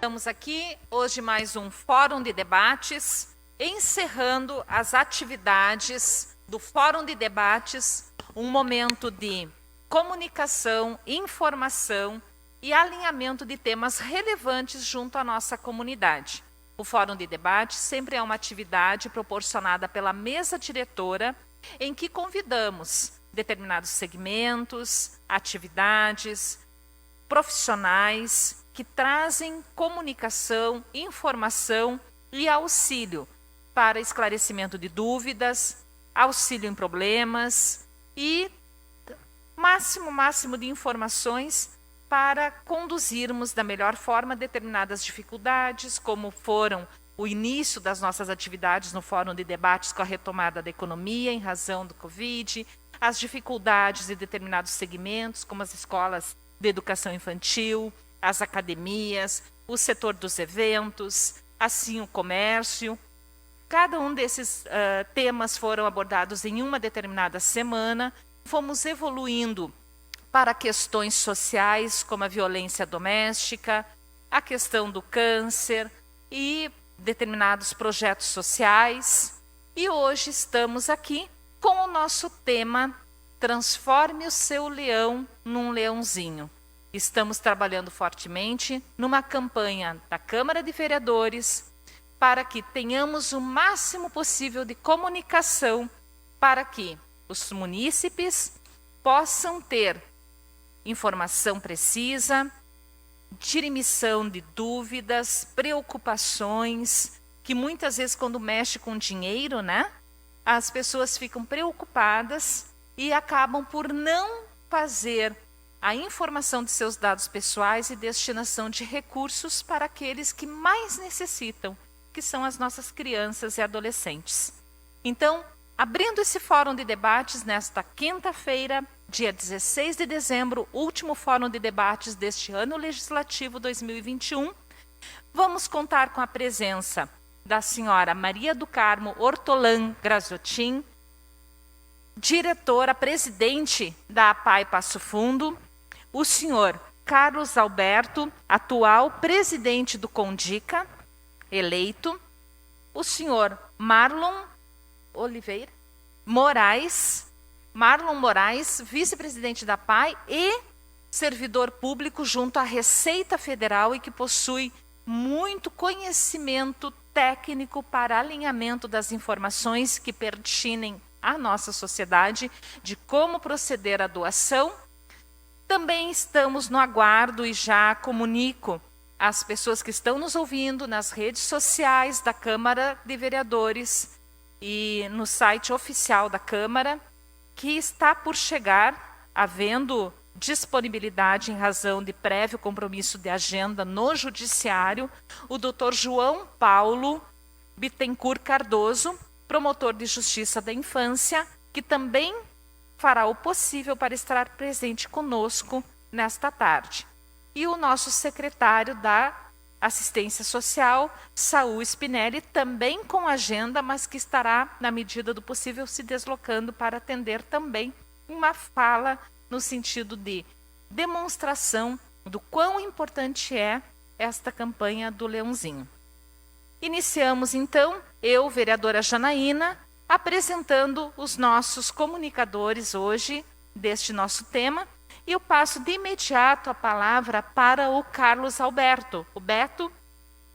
Estamos aqui hoje mais um Fórum de Debates, encerrando as atividades do Fórum de Debates, um momento de comunicação, informação e alinhamento de temas relevantes junto à nossa comunidade. O Fórum de Debate sempre é uma atividade proporcionada pela mesa diretora, em que convidamos determinados segmentos, atividades, profissionais que trazem comunicação, informação e auxílio para esclarecimento de dúvidas, auxílio em problemas e máximo de informações para conduzirmos da melhor forma determinadas dificuldades, como foram o início das nossas atividades no Fórum de Debates com a retomada da economia em razão do Covid, as dificuldades de determinados segmentos, como as escolas de educação infantil, as academias, o setor dos eventos, assim o comércio. Cada um desses temas foram abordados em uma determinada semana. Fomos evoluindo para questões sociais, como a violência doméstica, a questão do câncer e determinados projetos sociais. E hoje estamos aqui com o nosso tema Transforme o seu leão num leãozinho. Estamos trabalhando fortemente numa campanha da Câmara de Vereadores para que tenhamos o máximo possível de comunicação para que os munícipes possam ter informação precisa, dirimição de dúvidas, preocupações, que muitas vezes quando mexe com dinheiro, né, as pessoas ficam preocupadas e acabam por não fazer a informação de seus dados pessoais e destinação de recursos para aqueles que mais necessitam, que são as nossas crianças e adolescentes. Então, abrindo esse fórum de debates nesta quinta-feira, dia 16 de dezembro, último fórum de debates deste ano legislativo 2021, vamos contar com a presença da senhora Maria do Carmo Ortolan Graziotin, diretora, presidente da APAI Passo Fundo, o senhor Carlos Alberto, atual presidente do CONDICA, eleito, o senhor Marlon Moraes, vice-presidente da APAI e servidor público junto à Receita Federal e que possui muito conhecimento técnico para alinhamento das informações que pertinem à nossa sociedade de como proceder à doação. Também estamos no aguardo e já comunico às pessoas que estão nos ouvindo nas redes sociais da Câmara de Vereadores e no site oficial da Câmara, que está por chegar, havendo disponibilidade em razão de prévio compromisso de agenda no Judiciário, o Dr. João Paulo Bittencourt Cardoso, promotor de Justiça da Infância, que também fará o possível para estar presente conosco nesta tarde. E o nosso secretário da Assistência Social, Saul Spinelli, também com agenda, mas que estará, na medida do possível, se deslocando para atender também uma fala no sentido de demonstração do quão importante é esta campanha do Leãozinho. Iniciamos, então, eu, vereadora Janaína, apresentando os nossos comunicadores hoje deste nosso tema, e eu passo de imediato a palavra para o Carlos Alberto. O Beto,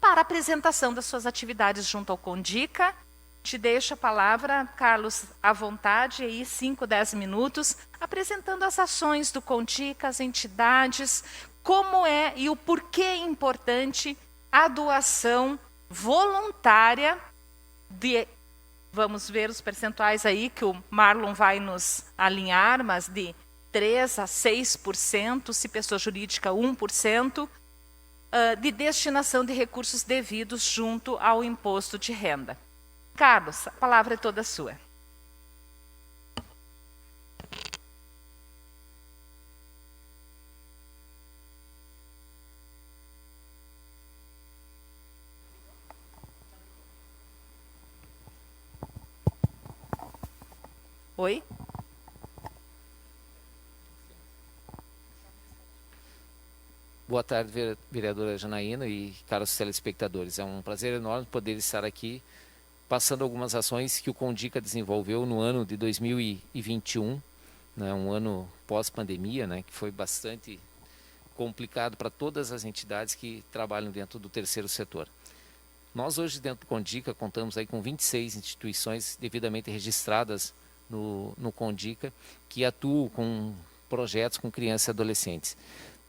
para a apresentação das suas atividades junto ao CONDICA. Te deixo a palavra, Carlos, à vontade, aí 5, 10 minutos, apresentando as ações do CONDICA, as entidades, como é e o porquê é importante a doação voluntária de, vamos ver os percentuais aí que o Marlon vai nos alinhar, mas de 3% a 6%, se pessoa jurídica 1%, de destinação de recursos devidos junto ao imposto de renda. Carlos, a palavra é toda sua. Oi? Boa tarde, vereadora Janaína e caros telespectadores. É um prazer enorme poder estar aqui passando algumas ações que o Condica desenvolveu no ano de 2021, né, um ano pós-pandemia, né, que foi bastante complicado para todas as entidades que trabalham dentro do terceiro setor. Nós hoje dentro do Condica contamos aí com 26 instituições devidamente registradas no Condica, que atuam com projetos com crianças e adolescentes.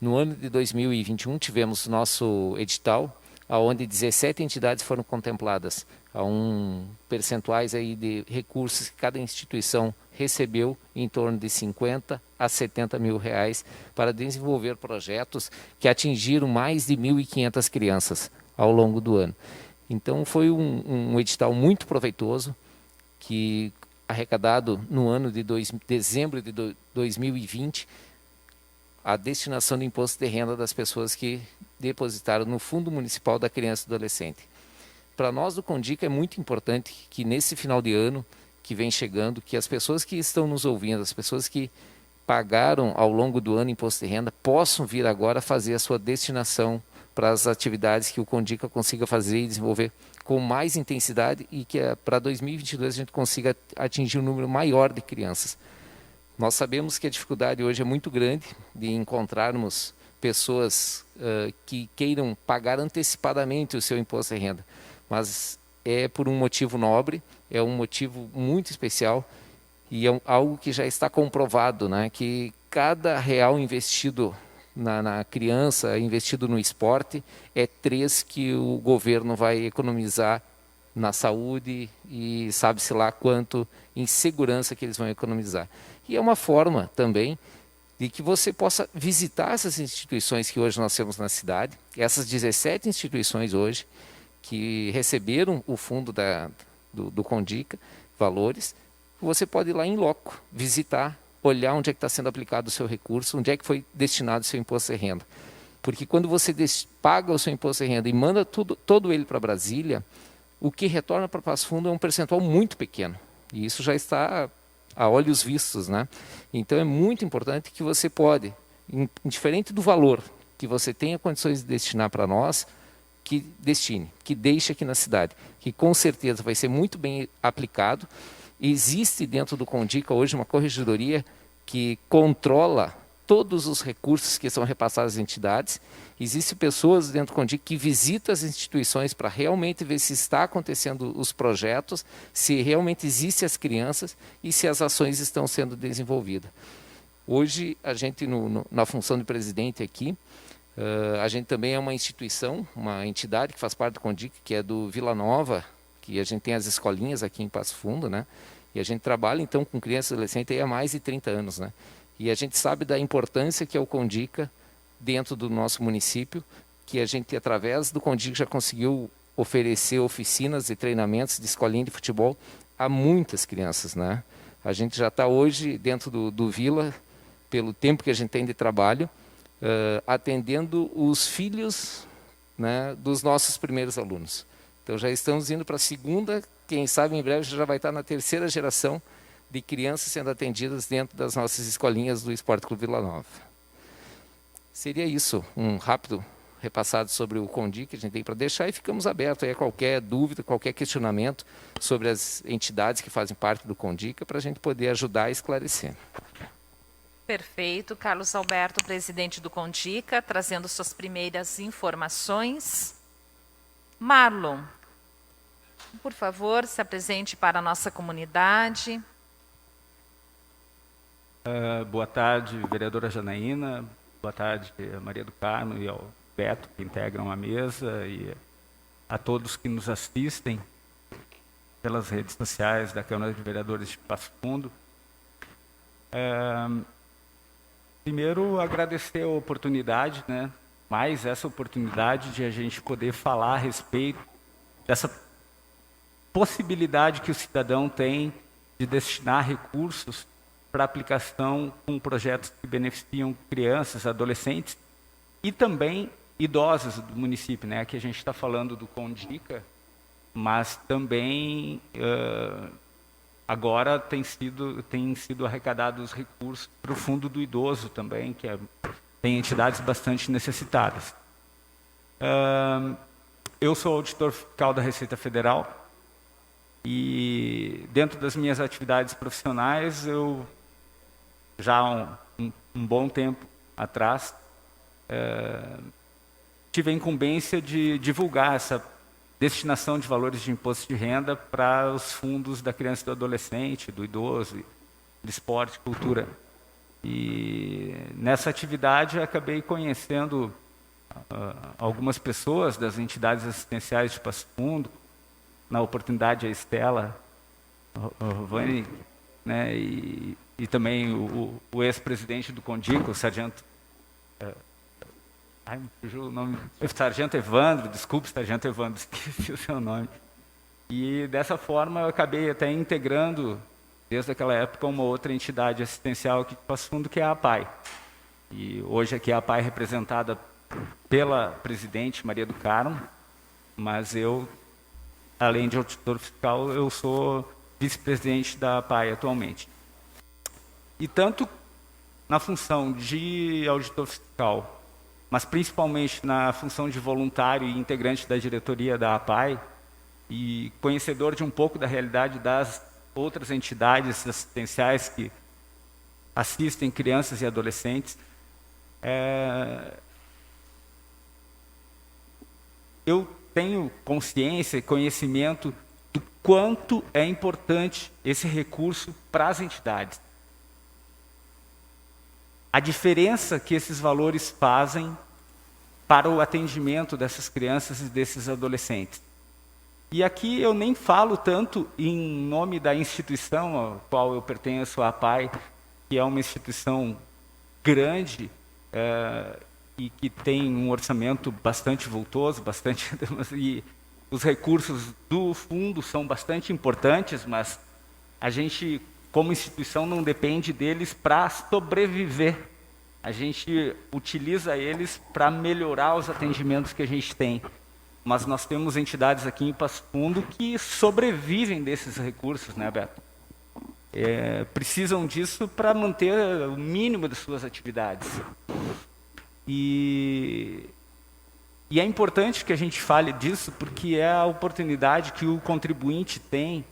No ano de 2021 tivemos nosso edital, onde 17 entidades foram contempladas, a percentuais aí de recursos que cada instituição recebeu em torno de 50 a 70 mil reais para desenvolver projetos que atingiram mais de 1.500 crianças ao longo do ano. Então foi um edital muito proveitoso, que arrecadado no ano de dezembro de 2020, a destinação do imposto de renda das pessoas que depositaram no Fundo Municipal da Criança e Adolescente. Para nós do Condica é muito importante que nesse final de ano que vem chegando, que as pessoas que estão nos ouvindo, as pessoas que pagaram ao longo do ano imposto de renda, possam vir agora fazer a sua destinação para as atividades que o Condica consiga fazer e desenvolver com mais intensidade, e que para 2022 a gente consiga atingir um número maior de crianças. Nós sabemos que a dificuldade hoje é muito grande de encontrarmos pessoas que queiram pagar antecipadamente o seu imposto de renda, mas é por um motivo nobre, é um motivo muito especial, e é algo que já está comprovado, né, que cada real investido na criança, investido no esporte, é 3 que o governo vai economizar na saúde, e sabe-se lá quanto em segurança que eles vão economizar. E é uma forma também de que você possa visitar essas instituições que hoje nós temos na cidade, essas 17 instituições hoje que receberam o fundo do Condica, valores. Você pode ir lá em loco, visitar, olhar onde é que está sendo aplicado o seu recurso, onde é que foi destinado o seu imposto de renda. Porque quando você paga o seu imposto de renda e manda todo ele para Brasília, o que retorna para Passo Fundo é um percentual muito pequeno. E isso já está a olhos vistos, né? Então é muito importante que você pode, indiferente do valor que você tenha condições de destinar para nós, que destine, que deixe aqui na cidade, que com certeza vai ser muito bem aplicado. Existe dentro do Condica hoje uma corregedoria que controla todos os recursos que são repassados às entidades. Existem pessoas dentro do Condica que visitam as instituições para realmente ver se está acontecendo os projetos, se realmente existem as crianças e se as ações estão sendo desenvolvidas. Hoje, a gente, na função de presidente aqui, a gente também é uma instituição, uma entidade que faz parte do Condica, que é do Vila Nova, que a gente tem as escolinhas aqui em Passo Fundo, né? E a gente trabalha, então, com crianças e adolescentes aí há mais de 30 anos, né? E a gente sabe da importância que é o Condica dentro do nosso município, que a gente, através do Condica, já conseguiu oferecer oficinas e treinamentos de escolinha de futebol a muitas crianças, né? A gente já está hoje dentro do Vila, pelo tempo que a gente tem de trabalho, atendendo os filhos, né, dos nossos primeiros alunos. Então já estamos indo para a segunda, quem sabe em breve já vai estar na terceira geração de crianças sendo atendidas dentro das nossas escolinhas do Esporte Clube Vila Nova. Seria isso, um rápido repassado sobre o Condica que a gente tem para deixar, e ficamos abertos aí a qualquer dúvida, qualquer questionamento sobre as entidades que fazem parte do Condica, para a gente poder ajudar a esclarecer. Perfeito. Carlos Alberto, presidente do Condica, trazendo suas primeiras informações. Marlon, por favor, se apresente para a nossa comunidade. Boa tarde, vereadora Janaína. Boa tarde, Maria do Carmo e ao Beto, que integram a mesa, e a todos que nos assistem pelas redes sociais da Câmara de Vereadores de Passo Fundo. Primeiro, agradecer a oportunidade, né? Mais essa oportunidade de a gente poder falar a respeito dessa possibilidade que o cidadão tem de destinar recursos para aplicação com projetos que beneficiam crianças, adolescentes e também idosos do município, né? Aqui a gente está falando do Condica, mas também agora tem sido arrecadados recursos para o Fundo do Idoso também, que é tem entidades bastante necessitadas. Eu sou auditor fiscal da Receita Federal e dentro das minhas atividades profissionais, eu já há um bom tempo atrás tive a incumbência de divulgar essa destinação de valores de imposto de renda para os fundos da criança e do adolescente, do idoso, de esporte, cultura. E nessa atividade eu acabei conhecendo algumas pessoas das entidades assistenciais de Passo Fundo, na oportunidade a Estela, o Rovani, né, e também o ex-presidente do Condica, o sargento... me fugiu o nome. Sargento Evandro, desculpe, Sargento Evandro, esqueci o seu nome. E dessa forma eu acabei até integrando, desde aquela época, uma outra entidade assistencial aqui de Passo Fundo, que é a APAI. E hoje aqui é a APAI representada pela presidente Maria do Carmo, mas eu, além de auditor fiscal, eu sou vice-presidente da APAI atualmente. E tanto na função de auditor fiscal, mas principalmente na função de voluntário e integrante da diretoria da APAI, e conhecedor de um pouco da realidade das outras entidades assistenciais que assistem crianças e adolescentes, eu tenho consciência e conhecimento do quanto é importante esse recurso para as entidades. A diferença que esses valores fazem para o atendimento dessas crianças e desses adolescentes. E aqui eu nem falo tanto em nome da instituição a qual eu pertenço, a APAI, que é uma instituição grande e que tem um orçamento bastante vultoso, e os recursos do fundo são bastante importantes, mas a gente, como instituição, não depende deles para sobreviver. A gente utiliza eles para melhorar os atendimentos que a gente tem. Mas nós temos entidades aqui em Passo Fundo que sobrevivem desses recursos, né, Beto? Precisam disso para manter o mínimo das suas atividades. E é importante que a gente fale disso porque é a oportunidade que o contribuinte tem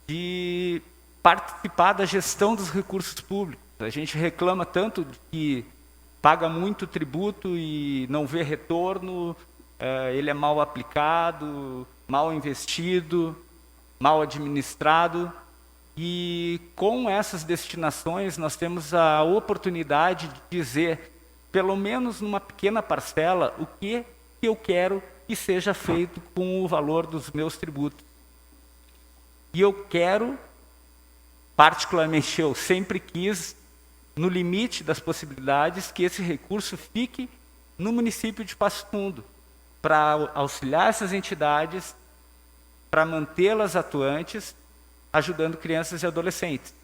de participar da gestão dos recursos públicos. A gente reclama tanto de que paga muito tributo e não vê retorno, ele é mal aplicado, mal investido, mal administrado. E com essas destinações nós temos a oportunidade de dizer, pelo menos numa pequena parcela, o que eu quero que seja feito com o valor dos meus tributos. E eu quero, particularmente eu sempre quis, no limite das possibilidades, que esse recurso fique no município de Passo Fundo, para auxiliar essas entidades, para mantê-las atuantes, ajudando crianças e adolescentes.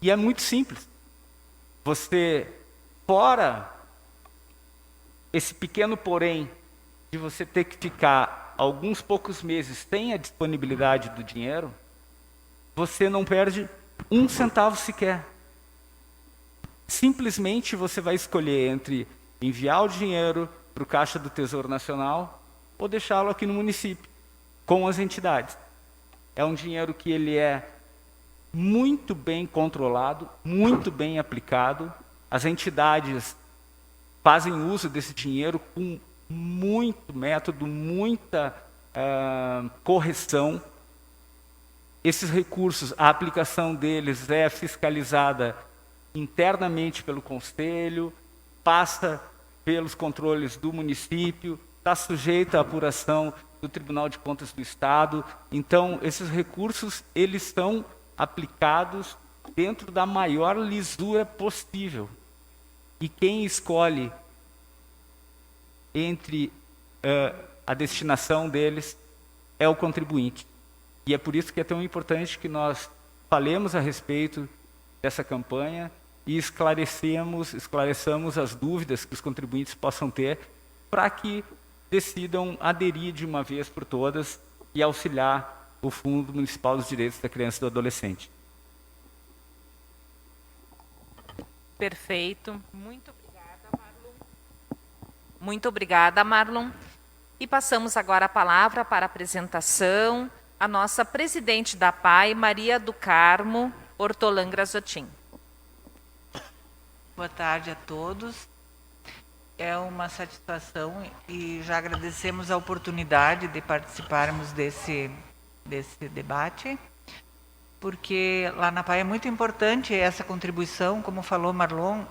E é muito simples. Você, fora esse pequeno porém de você ter que ficar alguns poucos meses sem a disponibilidade do dinheiro, você não perde um centavo sequer. Simplesmente você vai escolher entre enviar o dinheiro para o Caixa do Tesouro Nacional ou deixá-lo aqui no município, com as entidades. É um dinheiro que ele é muito bem controlado, muito bem aplicado. As entidades fazem uso desse dinheiro com muito método, muita correção. Esses recursos, a aplicação deles é fiscalizada internamente pelo Conselho, passa pelos controles do município, está sujeita à apuração do Tribunal de Contas do Estado. Então, esses recursos, eles são aplicados dentro da maior lisura possível. E quem escolhe entre a destinação deles é o contribuinte. E é por isso que é tão importante que nós falemos a respeito dessa campanha e esclareçamos as dúvidas que os contribuintes possam ter para que decidam aderir de uma vez por todas e auxiliar o Fundo Municipal dos Direitos da Criança e do Adolescente. Perfeito. Muito obrigada, Marlon. Muito obrigada, Marlon. E passamos agora a palavra para a apresentação a nossa presidente da PAI, Maria do Carmo Hortolã Grasotin. Boa tarde a todos. É uma satisfação e já agradecemos a oportunidade de participarmos desse debate, porque lá na PAI é muito importante essa contribuição, como falou Marlon.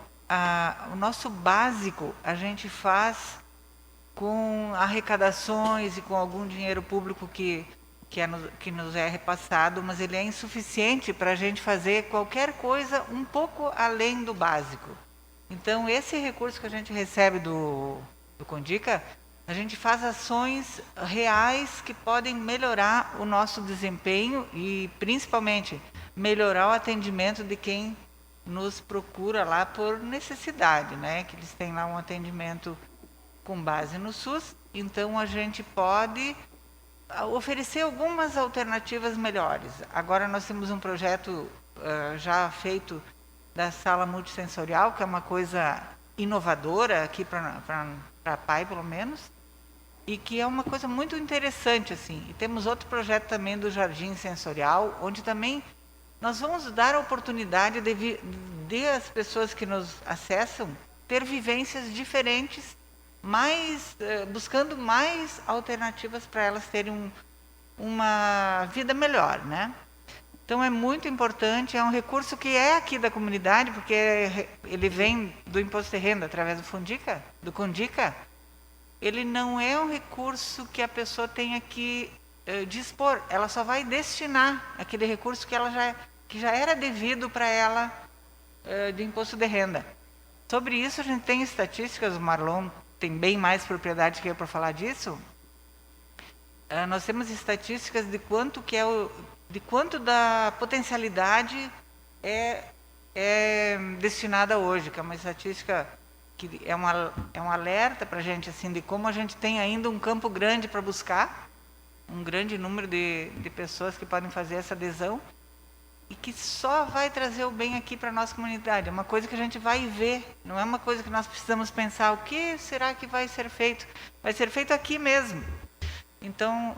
O nosso básico a gente faz com arrecadações e com algum dinheiro público que nos é repassado, mas ele é insuficiente para a gente fazer qualquer coisa um pouco além do básico. Então, esse recurso que a gente recebe do Condica, a gente faz ações reais que podem melhorar o nosso desempenho e, principalmente, melhorar o atendimento de quem nos procura lá por necessidade, né? Que eles têm lá um atendimento com base no SUS, então a gente pode oferecer algumas alternativas melhores. Agora nós temos um projeto já feito da sala multissensorial, que é uma coisa inovadora aqui para a PAI, pelo menos, e que é uma coisa muito interessante, assim. E temos outro projeto também do Jardim Sensorial, onde também nós vamos dar a oportunidade de as pessoas que nos acessam ter vivências diferentes, buscando mais alternativas para elas terem uma vida melhor, né? Então é muito importante, é um recurso que é aqui da comunidade, porque ele vem do imposto de renda através do Condica. Ele não é um recurso que a pessoa tenha que dispor, ela só vai destinar aquele recurso que já era devido para ela de imposto de renda. Sobre isso a gente tem estatísticas, o Marlon tem bem mais propriedade que eu para falar disso. Nós temos estatísticas de quanto da potencialidade é destinada hoje, que é uma estatística que é um alerta para a gente, assim, de como a gente tem ainda um campo grande para buscar, um grande número de pessoas que podem fazer essa adesão, e que só vai trazer o bem aqui para a nossa comunidade. É uma coisa que a gente vai ver, não é uma coisa que nós precisamos pensar, o que será que vai ser feito? Vai ser feito aqui mesmo. Então,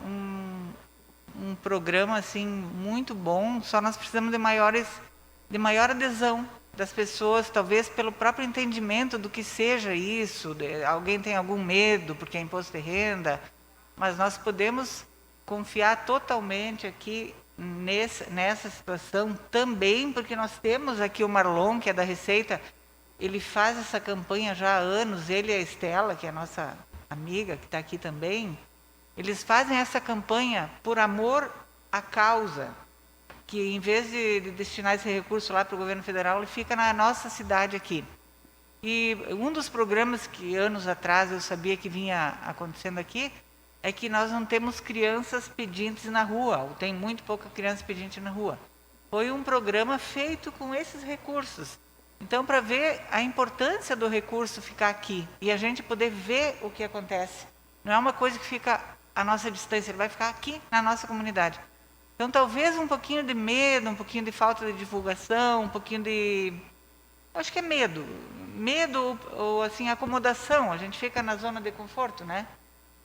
um programa assim muito bom, só nós precisamos de maior adesão das pessoas, talvez pelo próprio entendimento do que seja isso. Alguém tem algum medo porque é imposto de renda, mas nós podemos confiar totalmente aqui nessa situação também, porque nós temos aqui o Marlon, que é da Receita, ele faz essa campanha já há anos, ele e a Estela, que é a nossa amiga, que está aqui também, eles fazem essa campanha por amor à causa, que em vez de destinar esse recurso lá para o governo federal, ele fica na nossa cidade aqui. E um dos programas que anos atrás eu sabia que vinha acontecendo aqui, é que nós não temos crianças pedintes na rua, ou tem muito pouca criança pedinte na rua. Foi um programa feito com esses recursos. Então, para ver a importância do recurso ficar aqui, e a gente poder ver o que acontece. Não é uma coisa que fica à nossa distância, ele vai ficar aqui na nossa comunidade. Então, talvez um pouquinho de medo, um pouquinho de falta de divulgação, um pouquinho de... acho que é medo. Medo ou assim, acomodação. A gente fica na zona de conforto, né?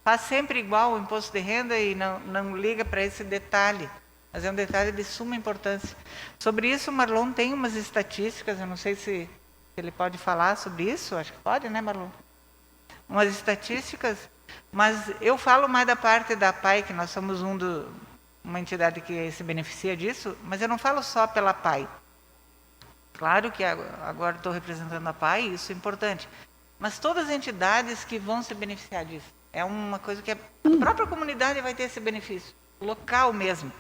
Faz sempre igual o imposto de renda e não liga para esse detalhe. Mas é um detalhe de suma importância. Sobre isso, o Marlon tem umas estatísticas, eu não sei se ele pode falar sobre isso, acho que pode, né, Marlon? Umas estatísticas, mas eu falo mais da parte da PAI, que nós somos uma entidade que se beneficia disso, mas eu não falo só pela PAI. Claro que agora estou representando a PAI, isso é importante. Mas todas as entidades que vão se beneficiar disso. É uma coisa que a própria comunidade vai ter esse benefício. Local mesmo.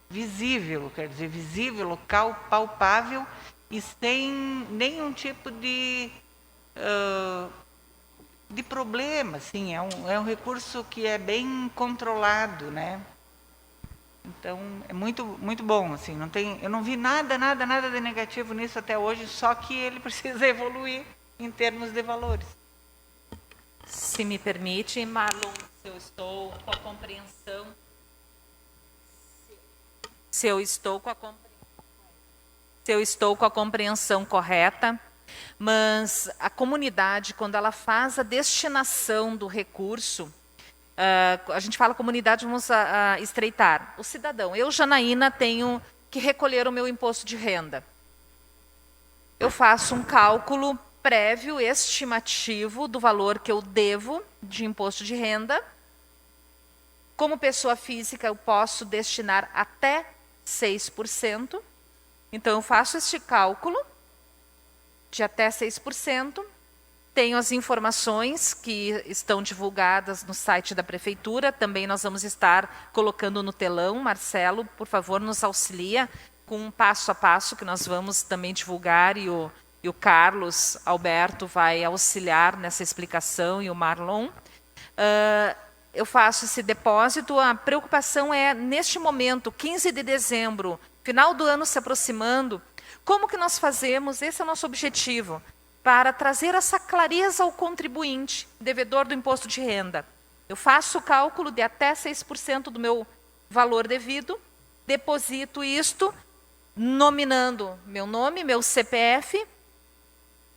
Visível, quer dizer, visível, local, palpável e sem nenhum tipo de problema. Assim, é um recurso que é bem controlado, né? Então, é muito, muito bom. Assim, eu não vi nada de negativo nisso até hoje, só que ele precisa evoluir em termos de valores. Se me permite, Marlon, se eu estou com a compreensão... Se eu estou com a compreensão correta, Mas a comunidade, quando ela faz a destinação do recurso, a gente fala comunidade, vamos estreitar. O cidadão, eu, Janaína, tenho que recolher o meu imposto de renda. Eu faço um cálculo prévio, estimativo, do valor que eu devo de imposto de renda. Como pessoa física, eu posso destinar até 6%. Então, eu faço este cálculo de até 6%. Tenho as informações que estão divulgadas no site da Prefeitura. Também nós vamos estar colocando no telão. Marcelo, por favor, nos auxilia com um passo a passo que nós vamos também divulgar, e o Carlos Alberto vai auxiliar nessa explicação, e o Marlon. Eu faço esse depósito. A preocupação é, neste momento, 15 de dezembro, final do ano se aproximando, como que nós fazemos, esse é o nosso objetivo, para trazer essa clareza ao contribuinte, devedor do imposto de renda. Eu faço o cálculo de até 6% do meu valor devido, deposito isto, nominando meu nome, meu CPF,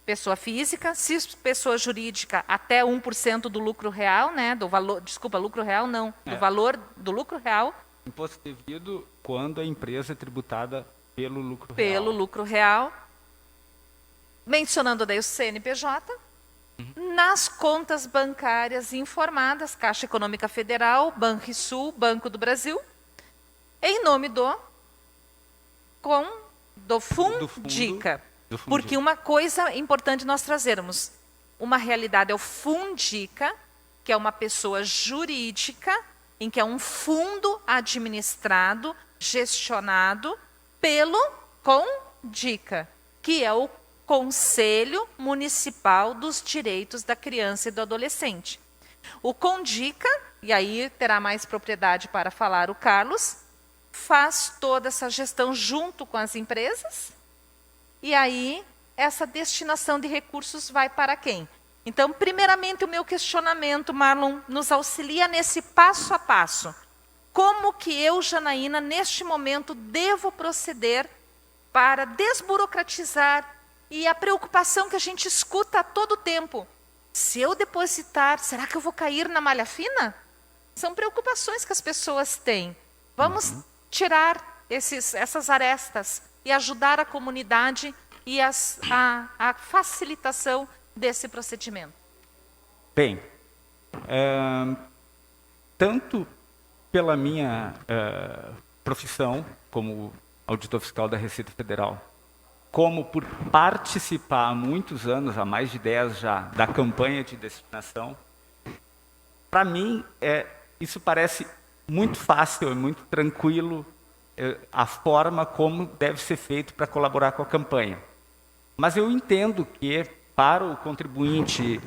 pessoa física, se pessoa jurídica, até 1% do lucro real, né, do valor, desculpa, lucro real não, do valor do lucro real. Imposto devido quando a empresa é tributada pelo lucro real. Pelo lucro real. Mencionando daí o CNPJ, nas contas bancárias informadas, Caixa Econômica Federal, Banrisul, Banco do Brasil, em nome do Fundica. Porque uma coisa importante nós trazermos, uma realidade é o Fundica, que é uma pessoa jurídica, em que é um fundo administrado, gestionado pelo Condica, que é o Conselho Municipal dos Direitos da Criança e do Adolescente. O Condica, e aí terá mais propriedade para falar o Carlos, faz toda essa gestão junto com as empresas, e aí essa destinação de recursos vai para quem? Então, primeiramente, o meu questionamento, Marlon, nos auxilia nesse passo a passo. Como que eu, Janaína, neste momento, devo proceder para desburocratizar, e a preocupação que a gente escuta a todo tempo? Se eu depositar, será que eu vou cair na malha fina? São preocupações que as pessoas têm. Vamos tirar essas arestas e ajudar a comunidade e a facilitação desse procedimento. Bem, tanto pela minha profissão como auditor fiscal da Receita Federal, como por participar há muitos anos, há mais de 10 já, da campanha de destinação, para mim, isso parece muito fácil e muito tranquilo, a forma como deve ser feito para colaborar com a campanha. Mas eu entendo que, para o contribuinte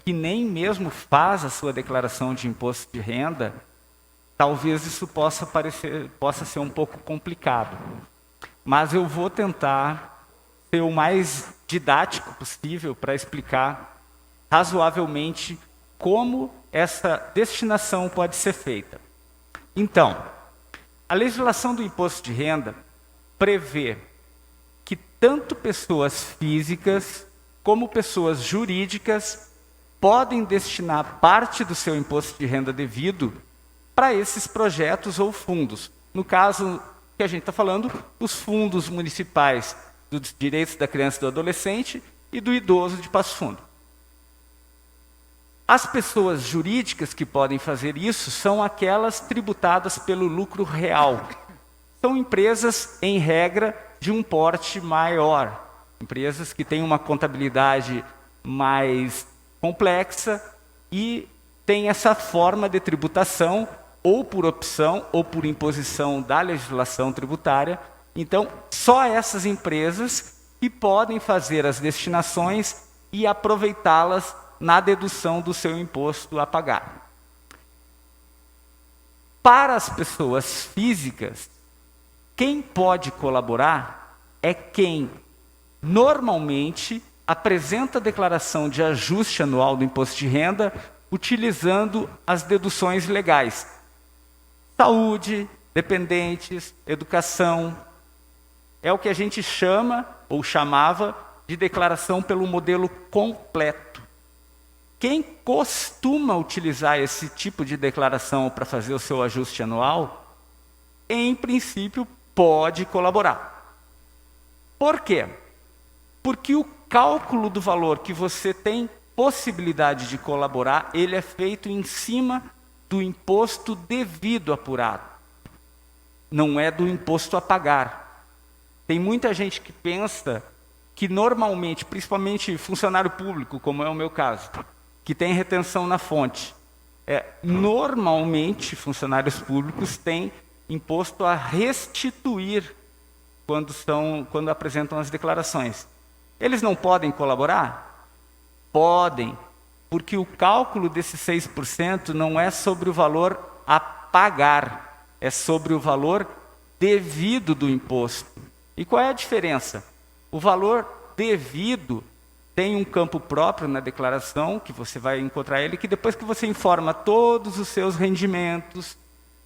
que nem mesmo faz a sua declaração de imposto de renda, talvez isso possa ser um pouco complicado. Mas eu vou tentar ser o mais didático possível para explicar razoavelmente como essa destinação pode ser feita. Então, a legislação do imposto de renda prevê que tanto pessoas físicas como pessoas jurídicas podem destinar parte do seu imposto de renda devido para esses projetos ou fundos. No caso que a gente está falando, os fundos municipais dos direitos da criança e do adolescente e do idoso de Passo Fundo. As pessoas jurídicas que podem fazer isso são aquelas tributadas pelo lucro real. São empresas, em regra, de um porte maior. Empresas que têm uma contabilidade mais complexa e têm essa forma de tributação, ou por opção, ou por imposição da legislação tributária. Então, só essas empresas que podem fazer as destinações e aproveitá-las na dedução do seu imposto a pagar. Para as pessoas físicas, quem pode colaborar é quem normalmente apresenta a declaração de ajuste anual do imposto de renda utilizando as deduções legais. Saúde, dependentes, educação. É o que a gente chama, ou chamava, de declaração pelo modelo completo. Quem costuma utilizar esse tipo de declaração para fazer o seu ajuste anual, em princípio, pode colaborar. Por quê? Porque o cálculo do valor que você tem possibilidade de colaborar, ele é feito em cima do imposto devido apurado. Não é do imposto a pagar. Tem muita gente que pensa que normalmente, principalmente funcionário público, como é o meu caso, que tem retenção na fonte, normalmente funcionários públicos têm imposto a restituir quando apresentam as declarações. Eles não podem colaborar? Podem, porque o cálculo desses 6% não é sobre o valor a pagar, é sobre o valor devido do imposto. E qual é a diferença? O valor devido tem um campo próprio na declaração, que você vai encontrar ele, que depois que você informa todos os seus rendimentos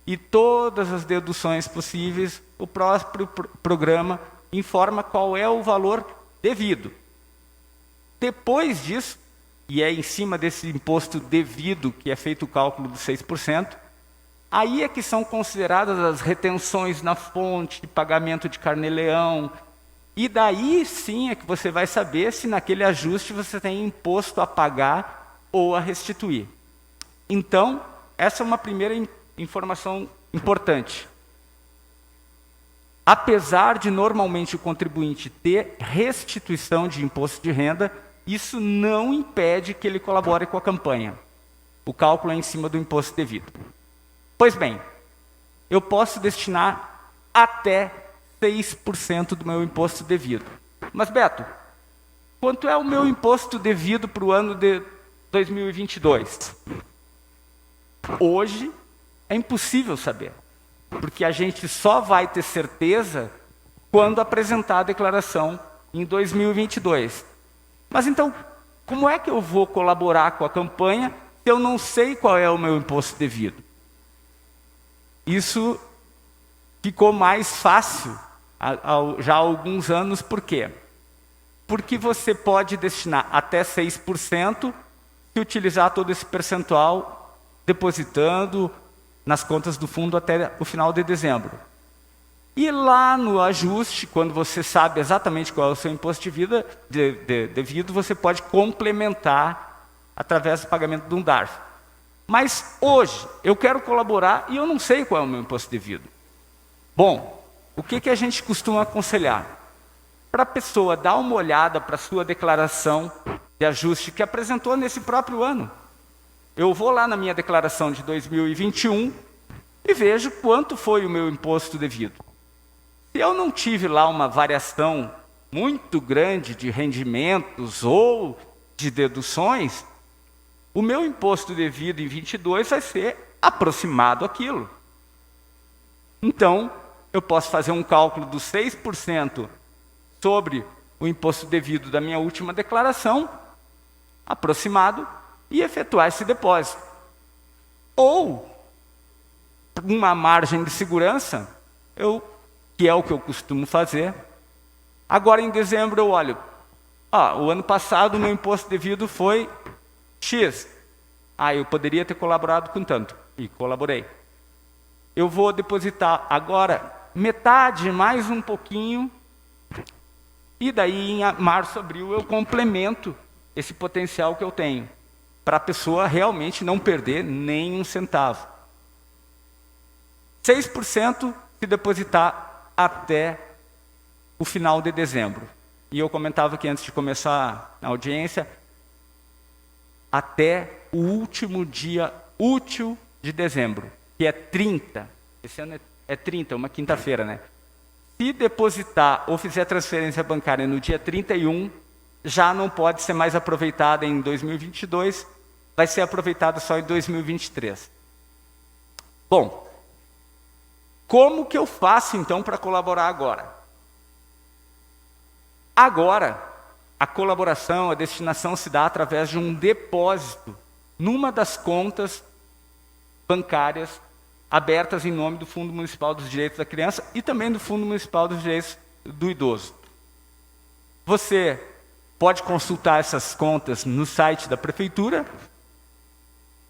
e todas as deduções possíveis, o próprio programa informa qual é o valor devido. Depois disso, e é em cima desse imposto devido que é feito o cálculo dos 6%, aí é que são consideradas as retenções na fonte, pagamento de carnê-leão, e daí sim é que você vai saber se naquele ajuste você tem imposto a pagar ou a restituir. Então, essa é uma primeira informação importante. Apesar de normalmente o contribuinte ter restituição de imposto de renda, isso não impede que ele colabore com a campanha. O cálculo é em cima do imposto devido. Pois bem, eu posso destinar até 6% do meu imposto devido. Mas, Beto, quanto é o meu imposto devido para o ano de 2022? Hoje é impossível saber, porque a gente só vai ter certeza quando apresentar a declaração em 2022. Mas então, como é que eu vou colaborar com a campanha se eu não sei qual é o meu imposto devido? Isso ficou mais fácil já há alguns anos. Por quê? Porque você pode destinar até 6% e utilizar todo esse percentual depositando nas contas do fundo até o final de dezembro. E lá no ajuste, quando você sabe exatamente qual é o seu imposto devido, você pode complementar através do pagamento de um DARF. Mas hoje, eu quero colaborar e eu não sei qual é o meu imposto devido. Bom, o que a gente costuma aconselhar? Para a pessoa dar uma olhada para a sua declaração de ajuste que apresentou nesse próprio ano. Eu vou lá na minha declaração de 2021 e vejo quanto foi o meu imposto devido. Se eu não tive lá uma variação muito grande de rendimentos ou de deduções, o meu imposto devido em 22 vai ser aproximado àquilo. Então, eu posso fazer um cálculo dos 6% sobre o imposto devido da minha última declaração, aproximado, e efetuar esse depósito. Ou, uma margem de segurança, que é o que eu costumo fazer, agora em dezembro eu olho, o ano passado o meu imposto devido foi X. Eu poderia ter colaborado com tanto, e colaborei. Eu vou depositar agora metade, mais um pouquinho, e daí em março, abril, eu complemento esse potencial que eu tenho, para a pessoa realmente não perder nem um centavo. 6% se depositar até o final de dezembro. E eu comentava aqui antes de começar a audiência, até o último dia útil de dezembro, que é 30. Esse ano é 30, uma quinta-feira, né? Se depositar ou fizer transferência bancária no dia 31, já não pode ser mais aproveitada em 2022, vai ser aproveitada só em 2023. Bom, como que eu faço então para colaborar agora? Agora, a colaboração, a destinação se dá através de um depósito numa das contas bancárias abertas em nome do Fundo Municipal dos Direitos da Criança e também do Fundo Municipal dos Direitos do Idoso. Você pode consultar essas contas no site da prefeitura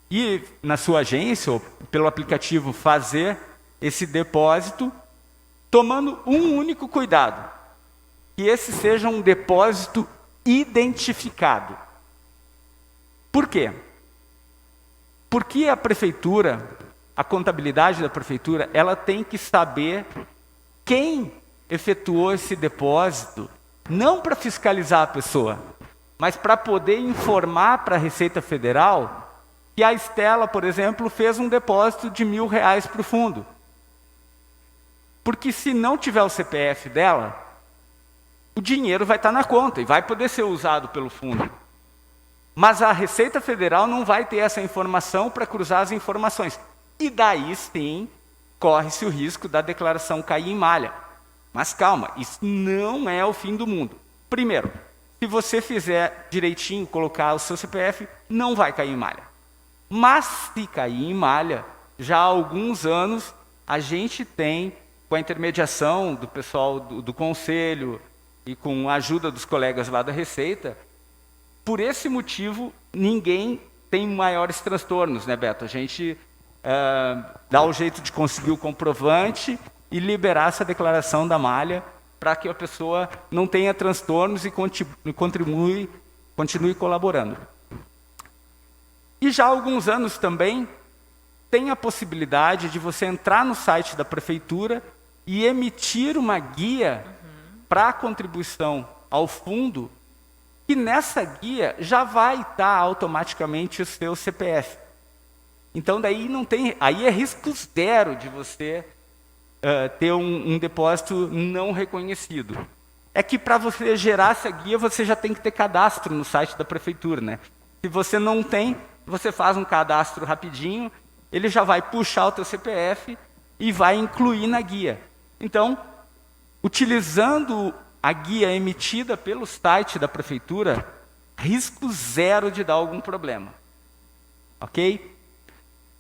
e na sua agência ou pelo aplicativo fazer esse depósito, tomando um único cuidado, que esse seja um depósito identificado. Por quê? Porque a prefeitura, a contabilidade da prefeitura, ela tem que saber quem efetuou esse depósito, não para fiscalizar a pessoa, mas para poder informar para a Receita Federal que a Estela, por exemplo, fez um depósito de R$1.000 para o fundo. Porque se não tiver o CPF dela, o dinheiro vai estar na conta e vai poder ser usado pelo fundo. Mas a Receita Federal não vai ter essa informação para cruzar as informações. E daí sim, corre-se o risco da declaração cair em malha. Mas calma, isso não é o fim do mundo. Primeiro, se você fizer direitinho, colocar o seu CPF, não vai cair em malha. Mas se cair em malha, já há alguns anos, a gente tem, com a intermediação do pessoal do Conselho e com a ajuda dos colegas lá da Receita, por esse motivo, ninguém tem maiores transtornos, né, Beto? A gente dá o jeito de conseguir o comprovante e liberar essa declaração da malha para que a pessoa não tenha transtornos e continue colaborando. E já há alguns anos também tem a possibilidade de você entrar no site da prefeitura e emitir uma guia para a contribuição ao fundo, que nessa guia já vai estar automaticamente o seu CPF. Então daí não tem, aí é risco zero de você ter um depósito não reconhecido. É que para você gerar essa guia, você já tem que ter cadastro no site da prefeitura, né? Se você não tem, você faz um cadastro rapidinho, ele já vai puxar o teu CPF e vai incluir na guia. Então, utilizando a guia emitida pelo site da prefeitura, risco zero de dar algum problema. Ok?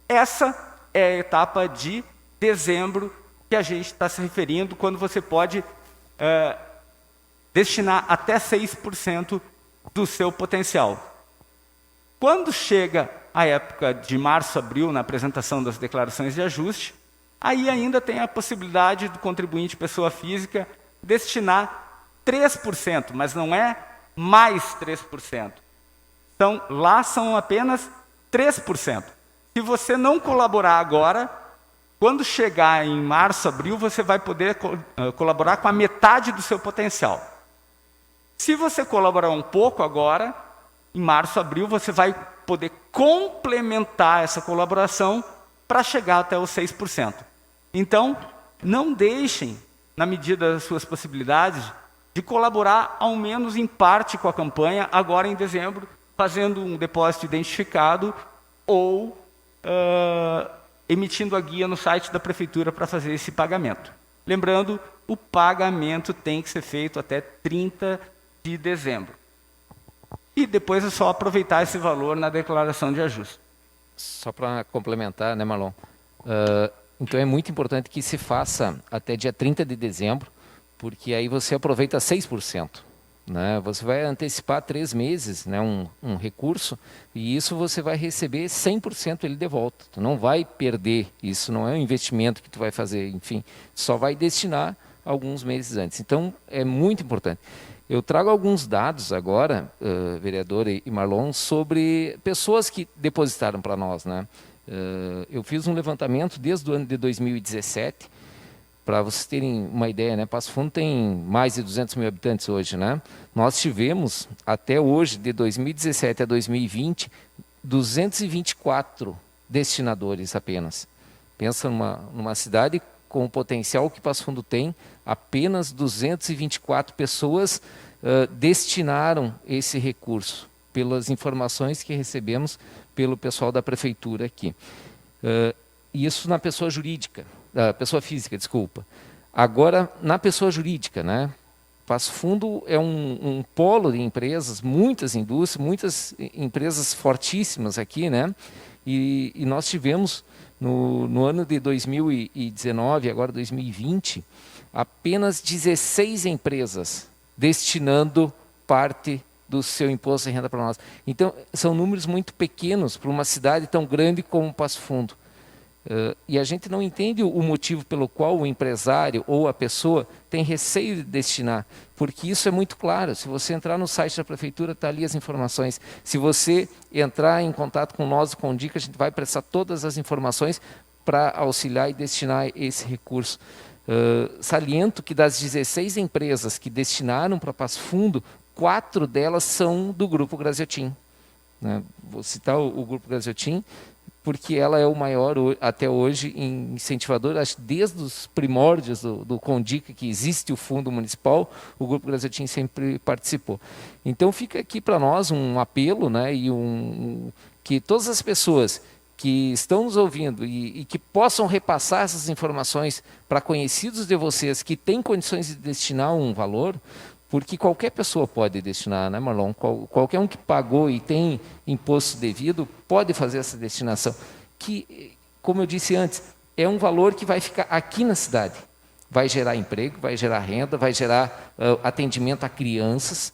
Essa é a etapa de dezembro que a gente está se referindo, quando você pode destinar até 6% do seu potencial. Quando chega a época de março, abril, na apresentação das declarações de ajuste, aí ainda tem a possibilidade do contribuinte pessoa física destinar 3%, mas não é mais 3%. Então, lá são apenas 3%. Se você não colaborar agora, quando chegar em março, abril, você vai poder colaborar com a metade do seu potencial. Se você colaborar um pouco agora, em março, abril, você vai poder complementar essa colaboração para chegar até os 6%. Então, não deixem, na medida das suas possibilidades, de colaborar, ao menos em parte, com a campanha, agora em dezembro, fazendo um depósito identificado ou emitindo a guia no site da prefeitura para fazer esse pagamento. Lembrando, o pagamento tem que ser feito até 30 de dezembro. E depois é só aproveitar esse valor na declaração de ajuste. Só para complementar, né, Marlon? Então é muito importante que se faça até dia 30 de dezembro, porque aí você aproveita 6%. Né? Você vai antecipar 3 meses, né, um recurso, e isso você vai receber 100% ele de volta. Tu não vai perder, isso não é um investimento que tu vai fazer, enfim, só vai destinar alguns meses antes. Então é muito importante. Eu trago alguns dados agora, vereador e Marlon, sobre pessoas que depositaram para nós. Né? Eu fiz um levantamento desde o ano de 2017, para vocês terem uma ideia, né? Passo Fundo tem mais de 200 mil habitantes hoje. Né? Nós tivemos, até hoje, de 2017 a 2020, 224 destinadores apenas. Pensa numa cidade com o potencial que Passo Fundo tem, apenas 224 pessoas destinaram esse recurso, pelas informações que recebemos pelo pessoal da prefeitura aqui. Isso na pessoa jurídica, pessoa física, desculpa. Agora, na pessoa jurídica, né? Passo Fundo é um polo de empresas, muitas indústrias, muitas empresas fortíssimas aqui, né? E nós tivemos, no ano de 2019, agora 2020, apenas 16 empresas destinando parte do seu imposto de renda para nós. Então, são números muito pequenos para uma cidade tão grande como Passo Fundo. E a gente não entende o motivo pelo qual o empresário ou a pessoa tem receio de destinar, porque isso é muito claro. Se você entrar no site da prefeitura, está ali as informações. Se você entrar em contato com nós, com o Condica, a gente vai prestar todas as informações para auxiliar e destinar esse recurso. Saliento que das 16 empresas que destinaram para Passo Fundo, 4 delas são do Grupo Graziotin. Né? Vou citar o Grupo Graziotin, porque ela é o maior até hoje incentivador, acho que desde os primórdios do Condica, que existe o fundo municipal, o Grupo Graziotin sempre participou. Então fica aqui para nós um apelo, né, e que todas as pessoas que estão nos ouvindo e que possam repassar essas informações para conhecidos de vocês que têm condições de destinar um valor, porque qualquer pessoa pode destinar, né, Marlon? Qualquer um que pagou e tem imposto devido pode fazer essa destinação, que, como eu disse antes, é um valor que vai ficar aqui na cidade. Vai gerar emprego, vai gerar renda, vai gerar atendimento a crianças.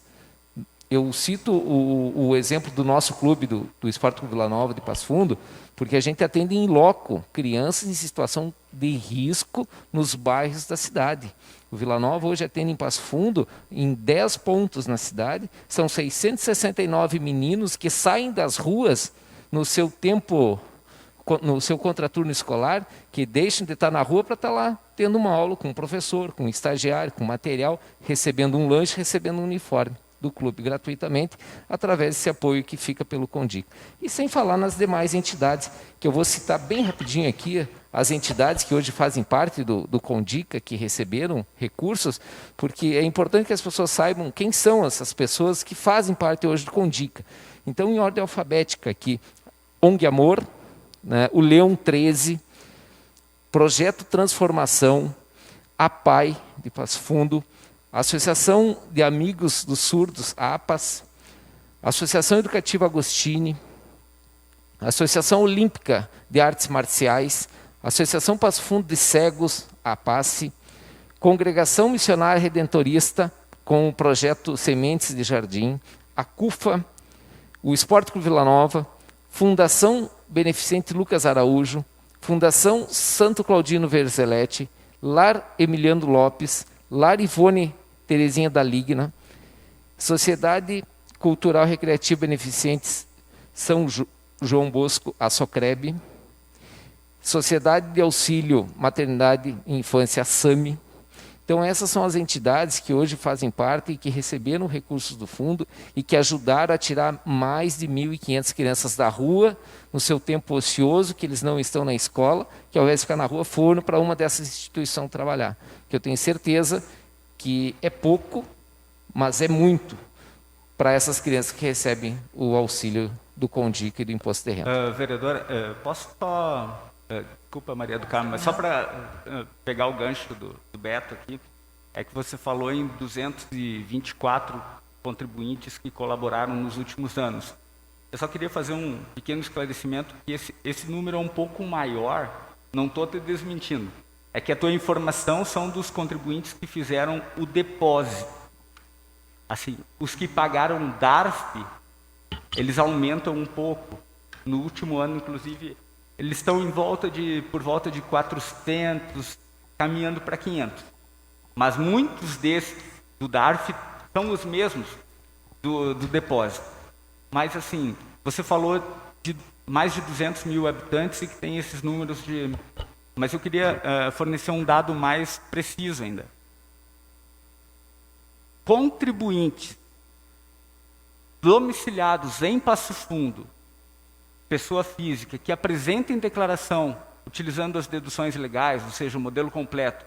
Eu cito o exemplo do nosso clube, do Esporte Clube Vila Nova de Passo Fundo, porque a gente atende em loco crianças em situação de risco nos bairros da cidade. O Vila Nova hoje atende em Passo Fundo, em 10 pontos na cidade. São 669 meninos que saem das ruas no seu tempo, no seu contraturno escolar, que deixam de estar na rua para estar lá tendo uma aula com um professor, com um estagiário, com material, recebendo um lanche, recebendo um uniforme do clube gratuitamente, através desse apoio que fica pelo Condica. E sem falar nas demais entidades, que eu vou citar bem rapidinho aqui, as entidades que hoje fazem parte do Condica, que receberam recursos, porque é importante que as pessoas saibam quem são essas pessoas que fazem parte hoje do Condica. Então, em ordem alfabética aqui, ONG Amor, né, o Leão 13, Projeto Transformação, APAI, de Passo Fundo, Associação de Amigos dos Surdos, APAS, Associação Educativa Agostini, Associação Olímpica de Artes Marciais, Associação Passo Fundo de Cegos, APACE, Congregação Missionária Redentorista, com o projeto Sementes de Jardim, a CUFA, o Esporte Clube Vila Nova, Fundação Beneficente Lucas Araújo, Fundação Santo Claudino Verzeletti, Lar Emiliano Lopes, Lar Ivone Terezinha da Ligna, Sociedade Cultural Recreativa Beneficentes São João Bosco, a Socreb, Sociedade de Auxílio Maternidade e Infância, a SAMI. Então essas são as entidades que hoje fazem parte e que receberam recursos do fundo e que ajudaram a tirar mais de 1.500 crianças da rua no seu tempo ocioso, que eles não estão na escola, que ao invés de ficar na rua foram para uma dessas instituições trabalhar. Que eu tenho certeza que é pouco, mas é muito para essas crianças que recebem o auxílio do Condica e do Imposto de Renda. Vereadora, posso só... desculpa, Maria do Carmo, mas só para pegar o gancho do Beto aqui, é que você falou em 224 contribuintes que colaboraram nos últimos anos. Eu só queria fazer um pequeno esclarecimento, que esse número é um pouco maior, não estou te desmentindo. É que a tua informação são dos contribuintes que fizeram o depósito. Assim, os que pagaram DARF, eles aumentam um pouco. No último ano, inclusive, eles estão por volta de 400, caminhando para 500. Mas muitos desses do DARF são os mesmos do depósito. Mas, assim, você falou de mais de 200 mil habitantes e que tem esses números de... Mas eu queria fornecer um dado mais preciso ainda. Contribuintes domiciliados em Passo Fundo, pessoa física, que apresentem declaração utilizando as deduções legais, ou seja, o modelo completo,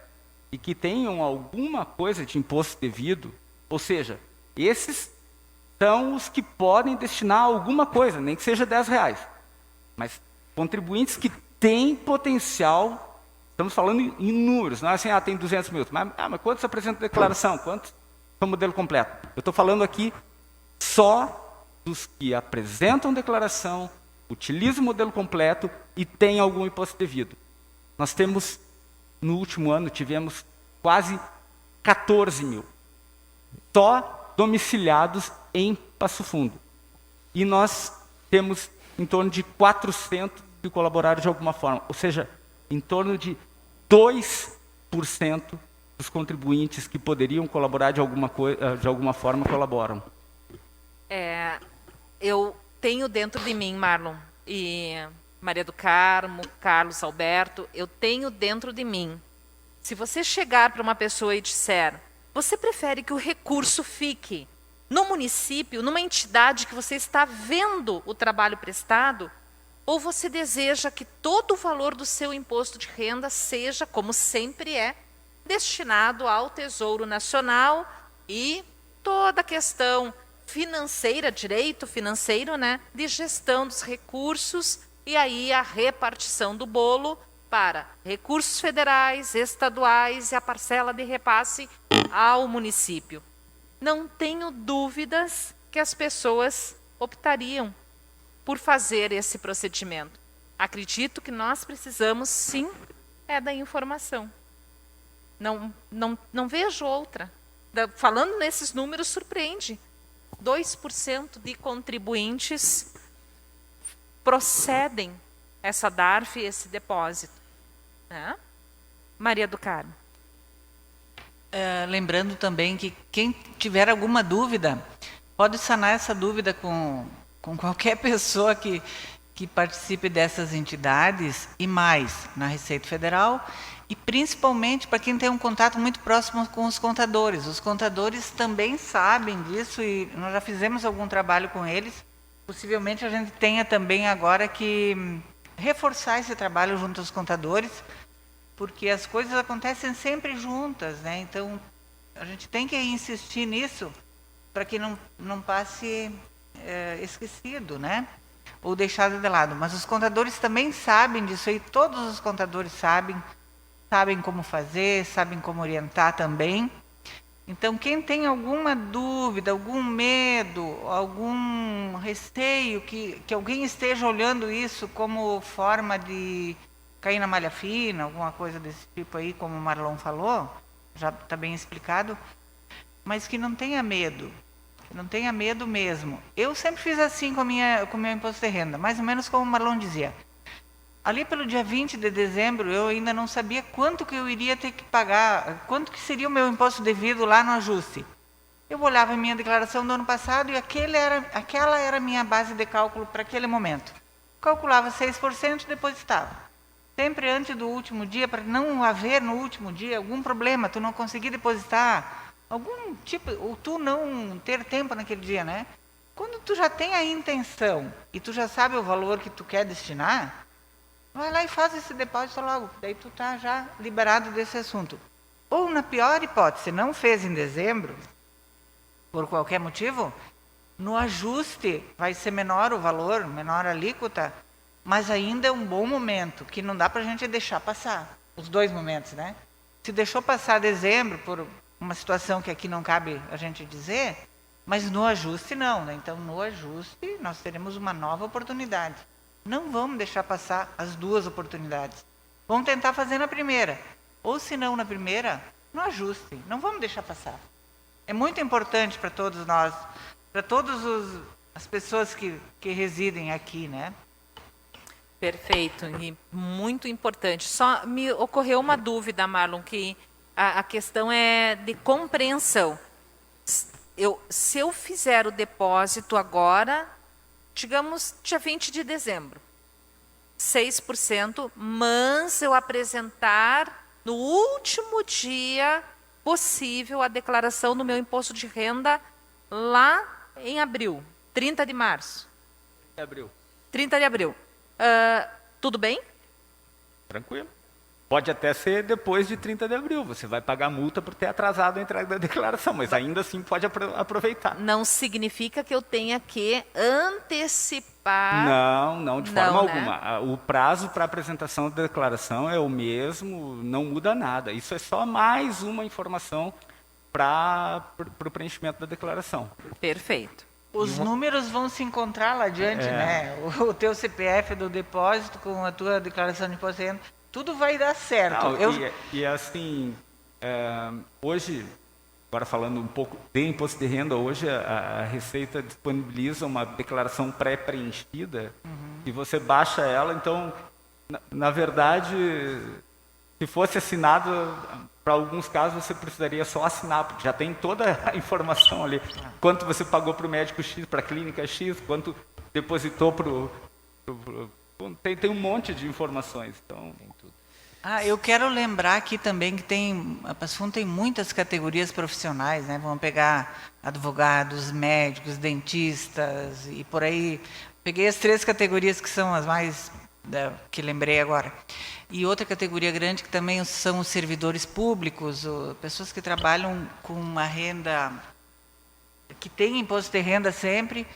e que tenham alguma coisa de imposto devido, ou seja, esses são os que podem destinar alguma coisa, nem que seja R$10. Mas contribuintes que têm potencial, estamos falando em números, não é assim, tem 200 mil, mas quantos apresentam declaração, quantos são modelo completo? Eu estou falando aqui só dos que apresentam declaração, utilizam o modelo completo e têm algum imposto devido. Nós temos, no último ano, tivemos quase 14 mil, só domiciliados em Passo Fundo. E nós temos em torno de 400 que colaboraram de alguma forma, ou seja, em torno de 2% dos contribuintes que poderiam colaborar de alguma forma colaboram. Eu tenho dentro de mim, Marlon, e Maria do Carmo, Carlos Alberto, eu tenho dentro de mim. Se você chegar para uma pessoa e disser, você prefere que o recurso fique no município, numa entidade que você está vendo o trabalho prestado, ou você deseja que todo o valor do seu imposto de renda seja, como sempre é, destinado ao Tesouro Nacional e toda a questão financeira, direito financeiro, né, de gestão dos recursos e aí a repartição do bolo para recursos federais, estaduais e a parcela de repasse ao município. Não tenho dúvidas que as pessoas optariam por fazer esse procedimento. Acredito que nós precisamos, sim, da informação. Não vejo outra. Falando nesses números, surpreende. 2% de contribuintes procedem essa DARF, esse depósito. Né? Maria do Carmo. Lembrando também que quem tiver alguma dúvida, pode sanar essa dúvida com qualquer pessoa que participe dessas entidades e mais na Receita Federal e principalmente para quem tem um contato muito próximo com os contadores. Os contadores também sabem disso e nós já fizemos algum trabalho com eles. Possivelmente a gente tenha também agora que reforçar esse trabalho junto aos contadores, porque as coisas acontecem sempre juntas, né? Então, a gente tem que insistir nisso para que não passe esquecido, né? Ou deixado de lado. Mas os contadores também sabem disso aí, todos os contadores sabem como fazer, sabem como orientar também. Então, quem tem alguma dúvida, algum medo, algum receio que alguém esteja olhando isso como forma de cair na malha fina, alguma coisa desse tipo aí, como o Marlon falou, já está bem explicado, mas que não tenha medo, mesmo. Eu sempre fiz assim com o meu imposto de renda, mais ou menos como o Marlon dizia. Ali pelo dia 20 de dezembro, eu ainda não sabia quanto que eu iria ter que pagar, quanto que seria o meu imposto devido lá no ajuste. Eu olhava a minha declaração do ano passado e aquela era a minha base de cálculo para aquele momento. Calculava 6% e depositava. Sempre antes do último dia, para não haver no último dia algum problema, tu não conseguir depositar, algum tipo, ou tu não ter tempo naquele dia, né? Quando tu já tem a intenção e tu já sabe o valor que tu quer destinar, vai lá e faz esse depósito logo, daí tu tá já liberado desse assunto. Ou na pior hipótese, não fez em dezembro, por qualquer motivo, no ajuste vai ser menor o valor, menor a alíquota, mas ainda é um bom momento, que não dá para a gente deixar passar, os dois momentos, né? Se deixou passar dezembro, por uma situação que aqui não cabe a gente dizer, mas no ajuste não, né? Então no ajuste nós teremos uma nova oportunidade. Não vamos deixar passar as duas oportunidades. Vamos tentar fazer na primeira, ou se não na primeira, no ajuste, não vamos deixar passar. É muito importante para todos nós, para todas as pessoas que residem aqui, né? Perfeito, e muito importante. Só me ocorreu uma dúvida, Marlon, que a questão é de compreensão. Se eu fizer o depósito agora, digamos, dia 20 de dezembro, 6%, mas eu apresentar no último dia possível a declaração do meu imposto de renda lá em abril, 30 de março. 30 de abril. Tudo bem? Tranquilo. Pode até ser depois de 30 de abril. Você vai pagar multa por ter atrasado a entrega da declaração, mas ainda assim pode aproveitar. Não significa que eu tenha que antecipar. Não, de forma alguma. Né? O prazo para apresentação da declaração é o mesmo, não muda nada. Isso é só mais uma informação para o preenchimento da declaração. Perfeito. Os números vão se encontrar lá adiante, né? O teu CPF do depósito com a tua declaração de imposto de renda, tudo vai dar certo. Não, e assim, hoje agora falando um pouco de imposto de renda, hoje a Receita disponibiliza uma declaração pré-preenchida, e você baixa ela, então, na verdade, se fosse assinado, para alguns casos você precisaria só assinar, porque já tem toda a informação ali. Quanto você pagou para o médico X, para a clínica X, quanto depositou para o... Tem um monte de informações, então... Tem tudo. Eu quero lembrar aqui também que a Passo Fundo tem muitas categorias profissionais, né? Vamos pegar advogados, médicos, dentistas e por aí. Peguei as 3 categorias que são as mais que lembrei agora. E outra categoria grande que também são os servidores públicos, pessoas que trabalham com uma renda que tem imposto de renda sempre.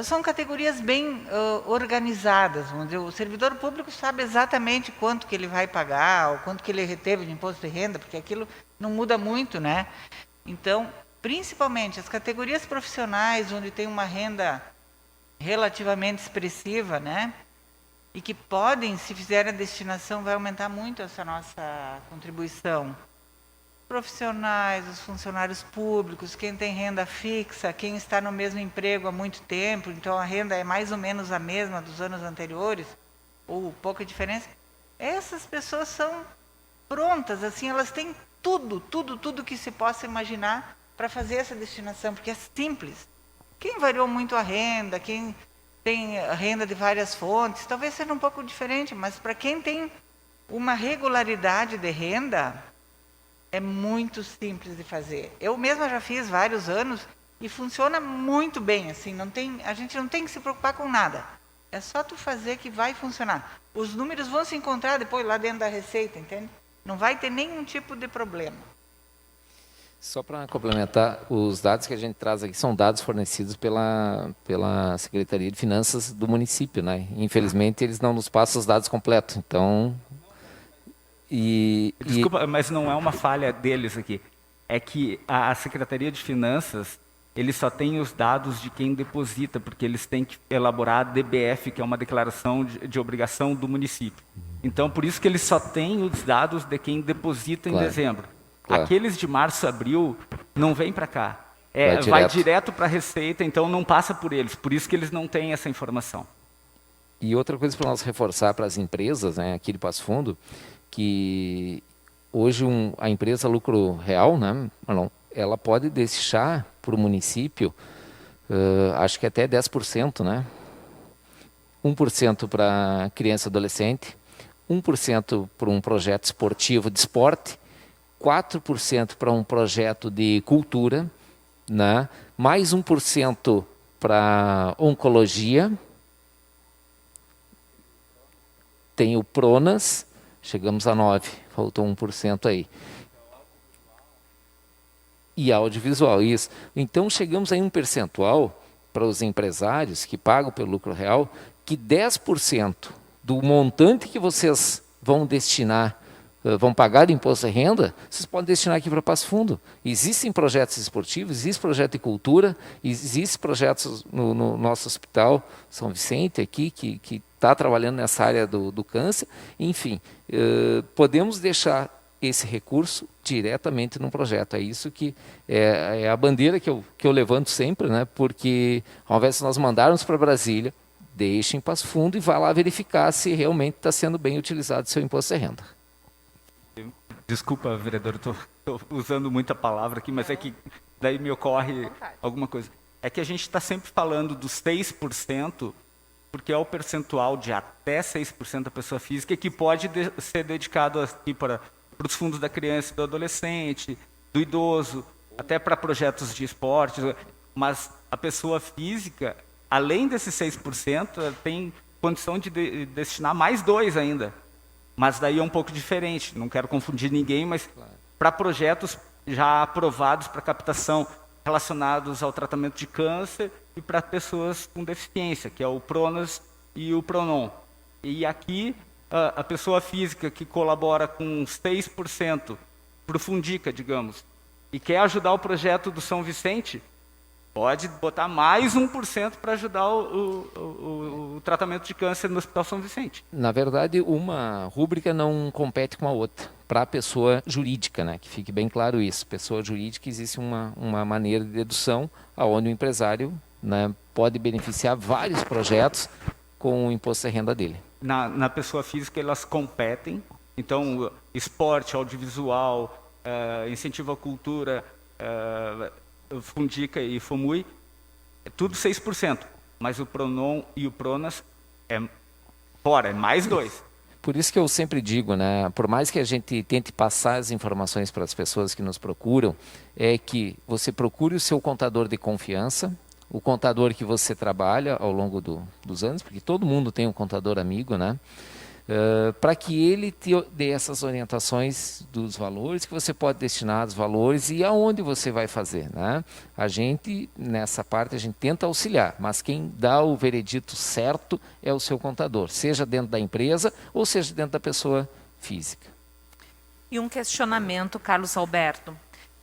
São categorias bem organizadas, vamos dizer. O servidor público sabe exatamente quanto que ele vai pagar, ou quanto que ele reteve de imposto de renda, porque aquilo não muda muito, né? Então, principalmente as categorias profissionais, onde tem uma renda relativamente expressiva, né? E que podem, se fizerem a destinação, vai aumentar muito essa nossa contribuição. Profissionais, os funcionários públicos, quem tem renda fixa, quem está no mesmo emprego há muito tempo, então a renda é mais ou menos a mesma dos anos anteriores, ou pouca diferença, essas pessoas são prontas, assim, elas têm tudo que se possa imaginar para fazer essa destinação, porque é simples. Quem variou muito a renda, quem tem a renda de várias fontes, talvez seja um pouco diferente, mas para quem tem uma regularidade de renda, é muito simples de fazer. Eu mesma já fiz vários anos e funciona muito bem, assim, a gente não tem que se preocupar com nada. É só tu fazer que vai funcionar. Os números vão se encontrar depois lá dentro da Receita, entende? Não vai ter nenhum tipo de problema. Só para complementar, os dados que a gente traz aqui são dados fornecidos pela Secretaria de Finanças do município, né? Infelizmente, eles não nos passam os dados completos, então... Desculpa, mas não é uma falha deles aqui. É que a Secretaria de Finanças, eles só têm os dados de quem deposita, porque eles têm que elaborar a DBF, que é uma declaração de obrigação do município. Então, por isso que eles só têm os dados de quem deposita em dezembro. Claro. Aqueles de março, abril, não vêm para cá. Vai direto para a Receita, então não passa por eles. Por isso que eles não têm essa informação. E outra coisa para nós reforçar para as empresas, né, aqui de Passo Fundo, que hoje a empresa lucro real, né, Marlon, ela pode deixar para o município, acho que até 10%, né? 1% para criança e adolescente, 1% para um projeto esportivo de esporte, 4% para um projeto de cultura, né? Mais 1% para oncologia, tem o Pronas, chegamos a 9%, faltou 1% aí. E audiovisual, isso. Então chegamos aí um percentual para os empresários que pagam pelo lucro real, que 10% do montante que vocês vão destinar, vão pagar de imposto de renda, vocês podem destinar aqui para Passo Fundo. Existem projetos esportivos, existe projeto de cultura, existem projetos no nosso hospital São Vicente aqui, que está trabalhando nessa área do câncer. Enfim, podemos deixar esse recurso diretamente num projeto. É isso que é a bandeira que eu levanto sempre, né? Porque ao invés de nós mandarmos para Brasília, deixem em Passo Fundo e vá lá verificar se realmente está sendo bem utilizado o seu imposto de renda. Desculpa, vereador, estou usando muita palavra aqui, mas é que daí me ocorre alguma coisa. É que a gente está sempre falando dos 6%, porque é o percentual de até 6% da pessoa física que pode ser dedicado aqui para os fundos da criança e do adolescente, do idoso, até para projetos de esporte, mas a pessoa física, além desses 6%, tem condição de destinar mais 2% ainda. Mas daí é um pouco diferente, não quero confundir ninguém, mas para projetos já aprovados para captação relacionados ao tratamento de câncer e para pessoas com deficiência, que é o Pronas e o Pronon. E aqui, a pessoa física que colabora com 6% para o Fundica, digamos, e quer ajudar o projeto do São Vicente, Pode botar mais 1% para ajudar o tratamento de câncer no Hospital São Vicente. Na verdade, uma rúbrica não compete com a outra. Para a pessoa jurídica, né? Que fique bem claro isso. Pessoa jurídica, existe uma maneira de dedução onde o empresário, né, pode beneficiar vários projetos com o imposto de renda dele. Na pessoa física, elas competem. Então, esporte, audiovisual, incentivo à cultura, Fundica e FOMUI, é tudo 6%. Mas o PRONON e o PRONAS é fora, é mais 2%. Por isso que eu sempre digo, né, por mais que a gente tente passar as informações para as pessoas que nos procuram, é que você procure o seu contador de confiança, o contador que você trabalha ao longo dos anos, porque todo mundo tem um contador amigo, né? Para que ele te dê essas orientações dos valores que você pode destinar, dos valores e aonde você vai fazer, né? A gente, nessa parte, a gente tenta auxiliar, mas quem dá o veredito certo é o seu contador, seja dentro da empresa ou seja dentro da pessoa física. E um questionamento, Carlos Alberto.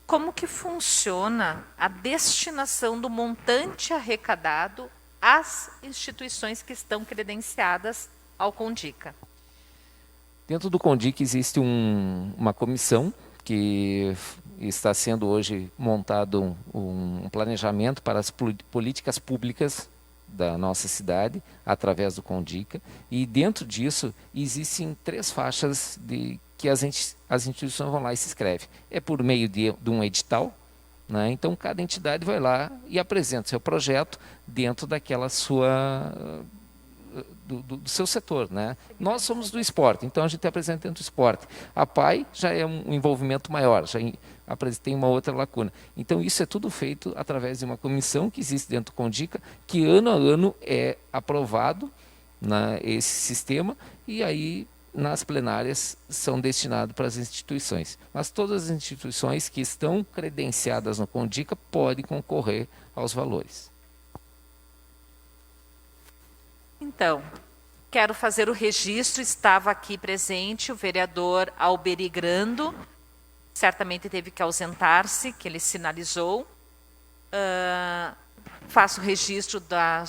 Como que funciona a destinação do montante arrecadado às instituições que estão credenciadas ao CONDICA? Dentro do CONDIC existe uma comissão que está sendo hoje montado um planejamento para as políticas públicas da nossa cidade, através do CONDICA, e dentro disso existem 3 faixas que as instituições vão lá e se inscrevem. É por meio de um edital, né? Então cada entidade vai lá e apresenta seu projeto dentro daquela sua... Do seu setor, né? Nós somos do esporte, então a gente apresenta dentro do esporte. A PAI já é um envolvimento maior, já tem uma outra lacuna. Então isso é tudo feito através de uma comissão que existe dentro do CONDICA, que ano a ano é aprovado, né, esse sistema, e aí nas plenárias são destinados para as instituições. Mas todas as instituições que estão credenciadas no CONDICA podem concorrer aos valores. Então, quero fazer o registro, estava aqui presente o vereador Alberi Grando, certamente teve que ausentar-se, que ele sinalizou. Faço o registro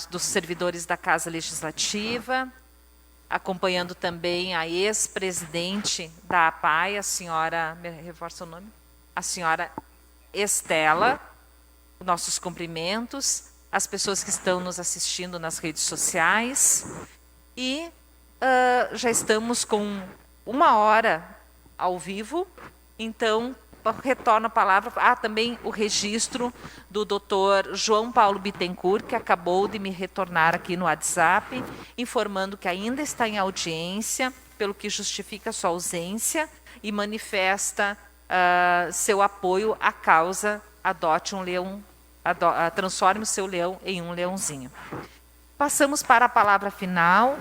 dos servidores da Casa Legislativa, acompanhando também a ex-presidente da APAI, a senhora, me reforça o nome? A senhora Estela, nossos cumprimentos, as pessoas que estão nos assistindo nas redes sociais. E já estamos com 1 hora ao vivo, então retorno a palavra. Também o registro do Dr. João Paulo Bittencourt, que acabou de me retornar aqui no WhatsApp, informando que ainda está em audiência, pelo que justifica sua ausência e manifesta seu apoio à causa Adote um Leão, transforme o seu leão em um leãozinho. Passamos para a palavra final.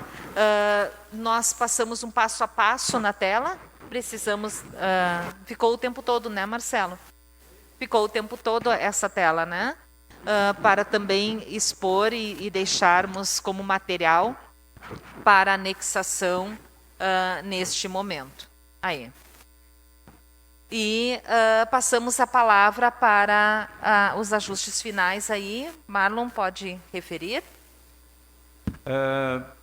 Nós passamos um passo a passo na tela. Precisamos... ficou o tempo todo, né, Marcelo? Ficou o tempo todo essa tela, né? Para também expor e deixarmos como material para anexação neste momento. Aí. E passamos a palavra para os ajustes finais aí. Marlon, pode referir?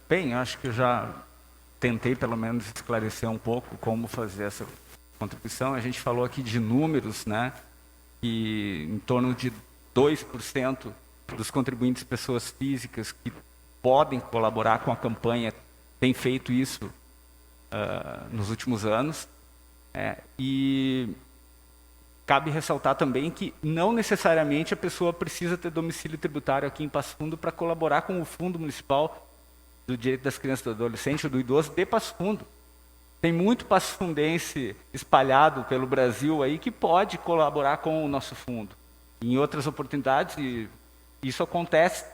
Bem, acho que eu já tentei pelo menos esclarecer um pouco como fazer essa contribuição. A gente falou aqui de números, né? E em torno de 2% dos contribuintes pessoas físicas que podem colaborar com a campanha têm feito isso nos últimos anos. E cabe ressaltar também que não necessariamente a pessoa precisa ter domicílio tributário aqui em Passo Fundo para colaborar com o Fundo Municipal do Direito das Crianças e do Adolescente ou do Idoso de Passo Fundo. Tem muito passofundense espalhado pelo Brasil aí que pode colaborar com o nosso fundo. Em outras oportunidades, isso acontece,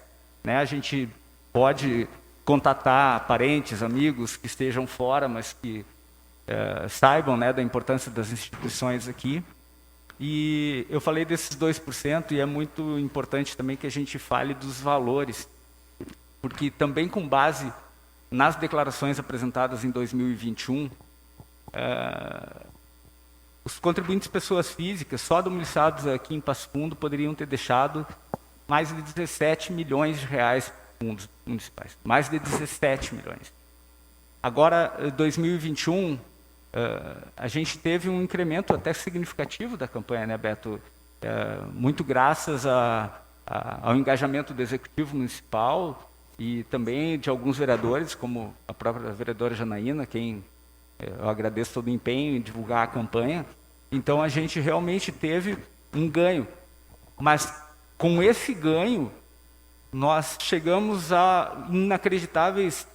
né? A gente pode contatar parentes, amigos que estejam fora, mas que saibam, né, da importância das instituições aqui. E eu falei desses 2%, e é muito importante também que a gente fale dos valores, porque também com base nas declarações apresentadas em 2021, os contribuintes pessoas físicas, só domiciliados aqui em Passo Fundo, poderiam ter deixado mais de 17 milhões de reais para fundos municipais. Mais de 17 milhões. Agora, 2021, a gente teve um incremento até significativo da campanha, né, Beto? Muito graças ao engajamento do Executivo Municipal e também de alguns vereadores, como a própria vereadora Janaína, quem eu agradeço todo o empenho em divulgar a campanha. Então, a gente realmente teve um ganho. Mas, com esse ganho, nós chegamos a inacreditáveis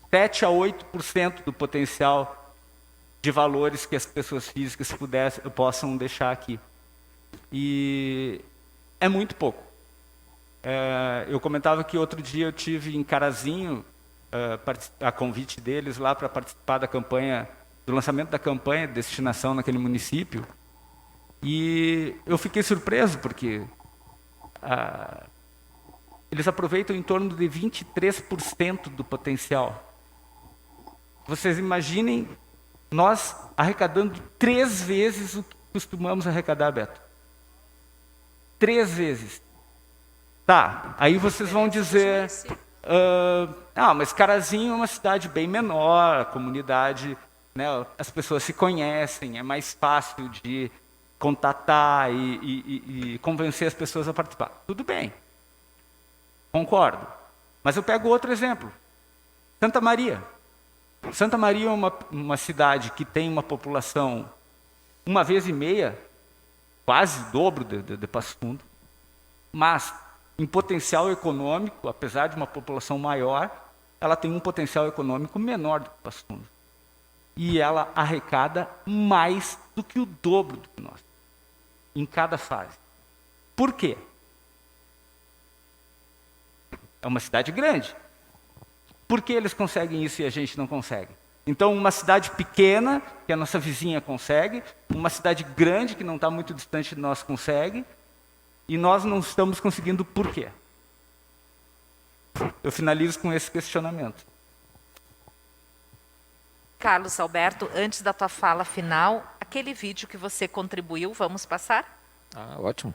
7 a 8% do potencial de valores que as pessoas físicas possam deixar aqui. E é muito pouco. Eu comentava que outro dia eu tive em Carazinho, a convite deles lá para participar da campanha, do lançamento da campanha de destinação naquele município. E eu fiquei surpreso, porque eles aproveitam em torno de 23% do potencial. Vocês imaginem nós arrecadando 3 vezes o que costumamos arrecadar, Beto. 3 vezes. Tá, aí vocês vão dizer... mas Carazinho é uma cidade bem menor, a comunidade, né, as pessoas se conhecem, é mais fácil de contatar e convencer as pessoas a participar. Tudo bem, concordo. Mas eu pego outro exemplo. Santa Maria. Santa Maria é uma cidade que tem uma população 1,5 vezes, quase o dobro de Passo Fundo, mas em potencial econômico, apesar de uma população maior, ela tem um potencial econômico menor do que Passo Fundo. E ela arrecada mais do que o dobro do que nós, em cada fase. Por quê? É uma cidade grande. Por que eles conseguem isso e a gente não consegue? Então, uma cidade pequena, que a nossa vizinha consegue, uma cidade grande, que não está muito distante de nós, consegue, e nós não estamos conseguindo por quê? Eu finalizo com esse questionamento. Carlos Alberto, antes da tua fala final, aquele vídeo que você contribuiu, vamos passar? Ótimo.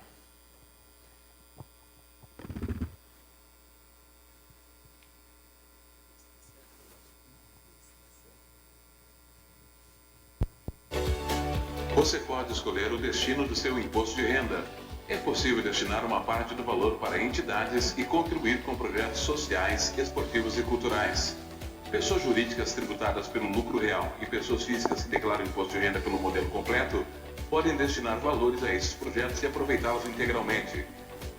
Você pode escolher o destino do seu imposto de renda. É possível destinar uma parte do valor para entidades e contribuir com projetos sociais, esportivos e culturais. Pessoas jurídicas tributadas pelo lucro real e pessoas físicas que declaram imposto de renda pelo modelo completo podem destinar valores a esses projetos e aproveitá-los integralmente.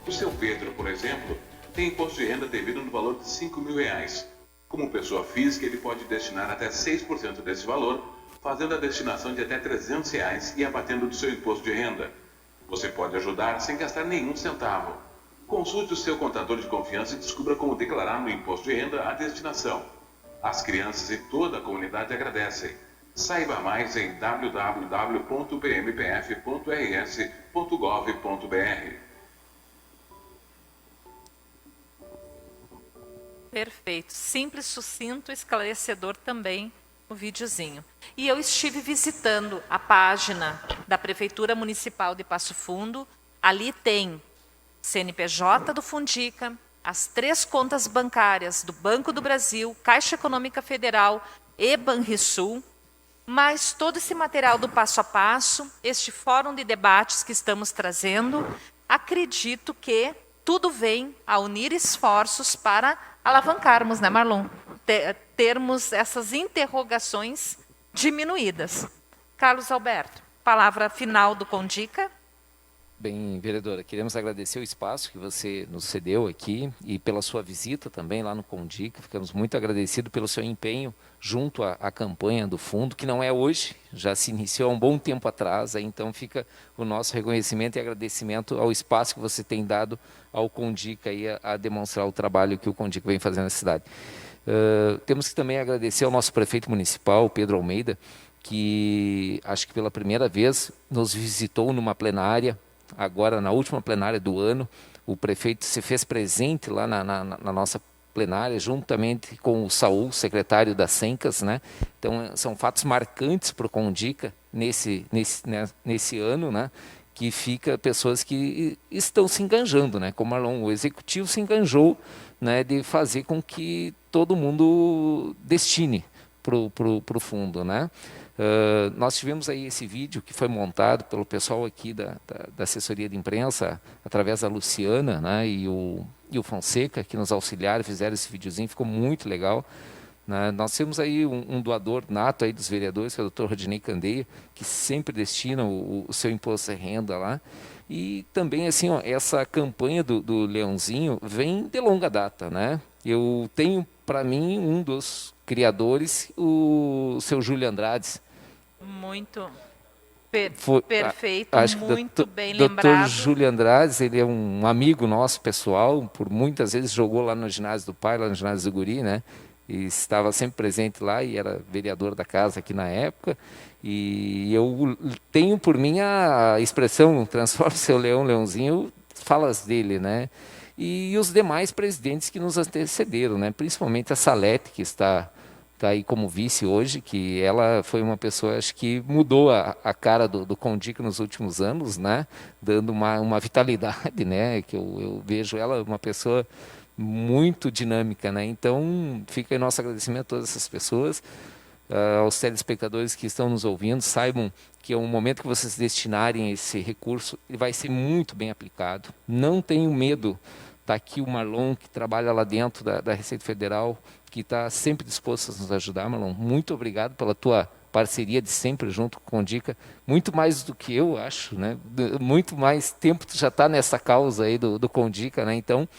O seu Pedro, por exemplo, tem imposto de renda devido no valor de R$5 mil. Como pessoa física, ele pode destinar até 6% desse valor, fazendo a destinação de até R$300 e abatendo do seu imposto de renda. Você pode ajudar sem gastar nenhum centavo. Consulte o seu contador de confiança e descubra como declarar no imposto de renda a destinação. As crianças e toda a comunidade agradecem. Saiba mais em www.pmpf.rs.gov.br. Perfeito. Simples, sucinto, esclarecedor também o videozinho. E eu estive visitando a página da Prefeitura Municipal de Passo Fundo. Ali tem CNPJ do Fundica, as 3 contas bancárias do Banco do Brasil, Caixa Econômica Federal e Banrisul, mas todo esse material do passo a passo, este fórum de debates que estamos trazendo, acredito que tudo vem a unir esforços para alavancarmos, né, Marlon? Termos essas interrogações diminuídas. Carlos Alberto, palavra final do Condica. Bem, vereadora, queremos agradecer o espaço que você nos cedeu aqui e pela sua visita também lá no Condica. Ficamos muito agradecidos pelo seu empenho junto à campanha do fundo, que não é hoje, já se iniciou há um bom tempo atrás, então fica o nosso reconhecimento e agradecimento ao espaço que você tem dado ao Condica aí a demonstrar o trabalho que o Condica vem fazendo na cidade. Temos que também agradecer ao nosso prefeito municipal, Pedro Almeida, que acho que pela primeira vez nos visitou numa plenária, agora na última plenária do ano. O prefeito se fez presente lá na nossa plenária, juntamente com o Saul, secretário da Sencas, né? Então, são fatos marcantes para o Condica nesse ano, né? que fica pessoas que estão se enganjando, né? Como o executivo se enganjou, né, de fazer com que todo mundo destine para o fundo, né? Nós tivemos aí esse vídeo que foi montado pelo pessoal aqui da assessoria de imprensa, através da Luciana, né, e o Fonseca, que nos auxiliaram, fizeram esse videozinho, ficou muito legal. Né? Nós temos aí um doador nato aí dos vereadores, que é o Dr. Rodinei Candeia, que sempre destina o seu imposto de renda lá. E também, assim, ó, essa campanha do Leãozinho vem de longa data, né? Eu tenho, para mim, um dos criadores, o seu Júlio Andrades. Muito perfeito, Acho que muito bem Dr. lembrado. Júlio Andrades, ele é um amigo nosso pessoal, por muitas vezes jogou lá no ginásio do pai, lá no ginásio do Guri, né? E estava sempre presente lá e era vereador da casa aqui na época. E eu tenho por mim a expressão transforma seu leão, leãozinho, falas dele, né? E os demais presidentes que nos antecederam, né? Principalmente a Salete, que está aí como vice hoje, que ela foi uma pessoa, acho que mudou a cara do Condica nos últimos anos, né? Dando uma vitalidade, né? Que eu vejo ela uma pessoa muito dinâmica, né? Então, fica aí nosso agradecimento a todas essas pessoas, aos telespectadores que estão nos ouvindo, saibam que é um momento que vocês destinarem esse recurso, ele vai ser muito bem aplicado. Não tenham medo. Está aqui o Marlon, que trabalha lá dentro da Receita Federal, que está sempre disposto a nos ajudar. Marlon, muito obrigado pela tua parceria de sempre junto com o Condica, muito mais do que eu acho, né? Muito mais tempo tu já está nessa causa aí do Condica, né? Então,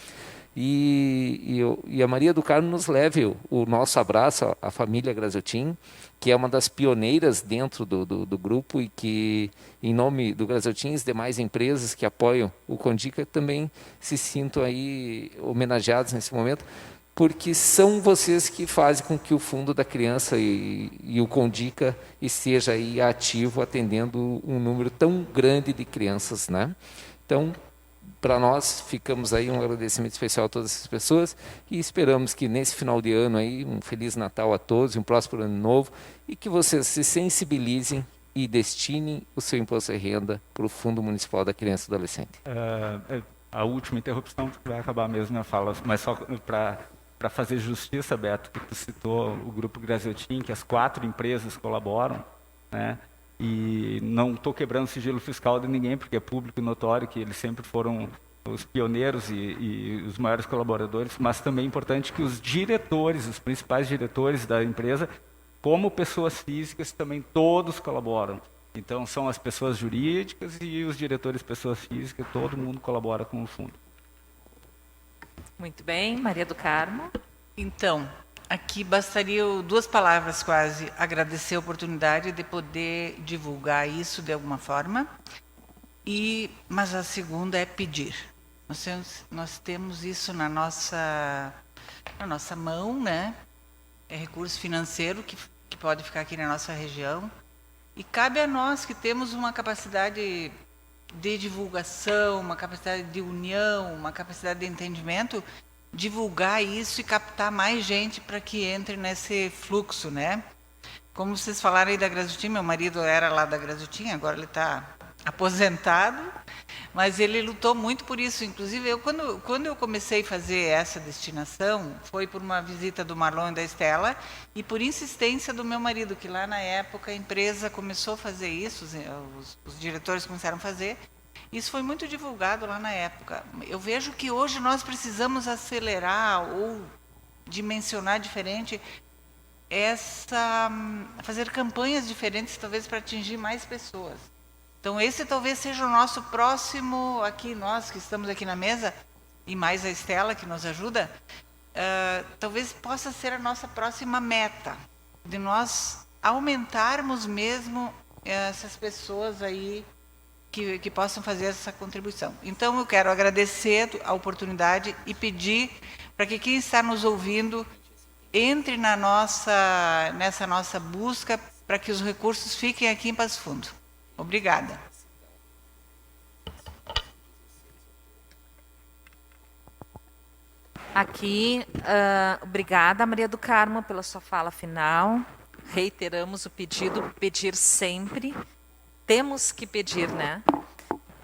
e a Maria do Carmo nos leve o nosso abraço à família Graziotin, que é uma das pioneiras dentro do grupo e que, em nome do Graziotin, as demais empresas que apoiam o Condica também se sintam aí homenageados nesse momento, porque são vocês que fazem com que o Fundo da Criança e o Condica esteja aí ativo, atendendo um número tão grande de crianças, né? Então, para nós, ficamos aí um agradecimento especial a todas essas pessoas e esperamos que nesse final de ano aí, um Feliz Natal a todos, um próspero ano novo e que vocês se sensibilizem e destinem o seu imposto de renda para o Fundo Municipal da Criança e Adolescente. A última interrupção, porque vai acabar mesmo minha fala, mas só para fazer justiça, Beto, que tu citou o Grupo Graziotin, que as 4 empresas colaboram, né? E não estou quebrando o sigilo fiscal de ninguém, porque é público e notório que eles sempre foram os pioneiros e os maiores colaboradores, mas também é importante que os diretores, os principais diretores da empresa, como pessoas físicas, também todos colaboram. Então, são as pessoas jurídicas e os diretores pessoas físicas, todo mundo colabora com o fundo. Muito bem, Maria do Carmo. Então, aqui bastaria 2 palavras quase, agradecer a oportunidade de poder divulgar isso de alguma forma, mas a segunda é pedir. Nós temos isso na nossa mão, né? É recurso financeiro que pode ficar aqui na nossa região, e cabe a nós que temos uma capacidade de divulgação, uma capacidade de união, uma capacidade de entendimento, divulgar isso e captar mais gente para que entre nesse fluxo, né? Como vocês falaram aí da Graziotin, meu marido era lá da Graziotin, agora ele está aposentado, mas ele lutou muito por isso. Inclusive, quando eu comecei a fazer essa destinação, foi por uma visita do Marlon e da Estela e por insistência do meu marido, que lá na época a empresa começou a fazer isso, os diretores começaram a fazer. Isso foi muito divulgado lá na época. Eu vejo que hoje nós precisamos acelerar ou dimensionar diferente fazer campanhas diferentes, talvez para atingir mais pessoas. Então, esse talvez seja o nosso próximo, aqui nós que estamos aqui na mesa, e mais a Estela que nos ajuda, talvez possa ser a nossa próxima meta, de nós aumentarmos mesmo essas pessoas aí que possam fazer essa contribuição. Então, eu quero agradecer a oportunidade e pedir para que quem está nos ouvindo entre nessa nossa busca para que os recursos fiquem aqui em Passo Fundo. Obrigada. Aqui, obrigada, Maria do Carmo, pela sua fala final. Reiteramos o pedido, pedir sempre. Temos que pedir, né?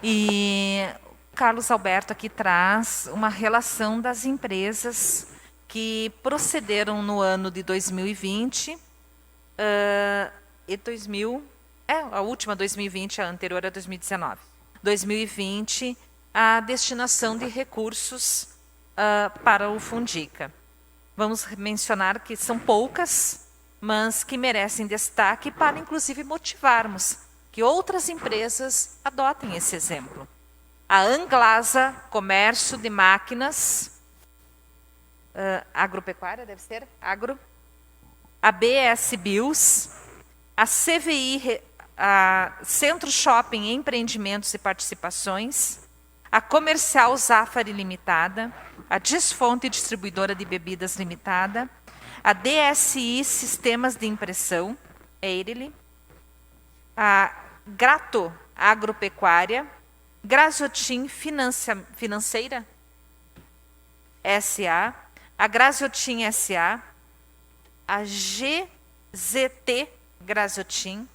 E Carlos Alberto aqui traz uma relação das empresas que procederam no ano de 2020 a última 2020, a anterior a 2019. 2020, a destinação de recursos para o Fundica. Vamos mencionar que são poucas, mas que merecem destaque para, inclusive, motivarmos que outras empresas adotem esse exemplo. A Anglasa Comércio de Máquinas, agropecuária, deve ser? Agro. A BS Bios, a CVI, a Centro Shopping Empreendimentos e Participações, a Comercial Zafari Limitada, a Desfonte Distribuidora de Bebidas Limitada, a DSI Sistemas de Impressão, Eireli, a Grato Agropecuária, Graziotin Financeira, SA, a Graziotin SA, a GZT Graziotin,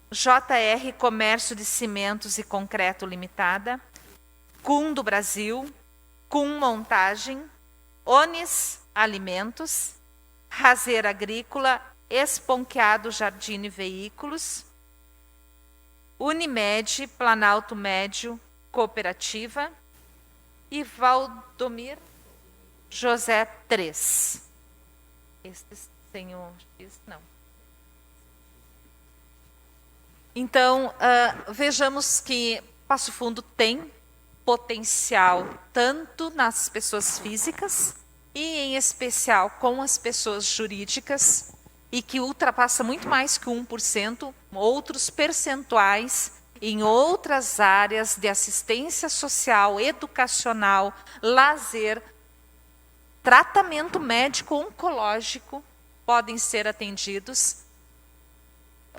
JR Comércio de Cimentos e Concreto Limitada, CUM do Brasil, CUM Montagem, Onis Alimentos, Razer Agrícola, Esponqueado Jardim e Veículos, Unimed, Planalto Médio, Cooperativa e Valdomir José 3. Estes tem o X? Não. Então, vejamos que Passo Fundo tem potencial tanto nas pessoas físicas e, em especial, com as pessoas jurídicas, e que ultrapassa muito mais que 1%, outros percentuais em outras áreas de assistência social, educacional, lazer, tratamento médico oncológico podem ser atendidos.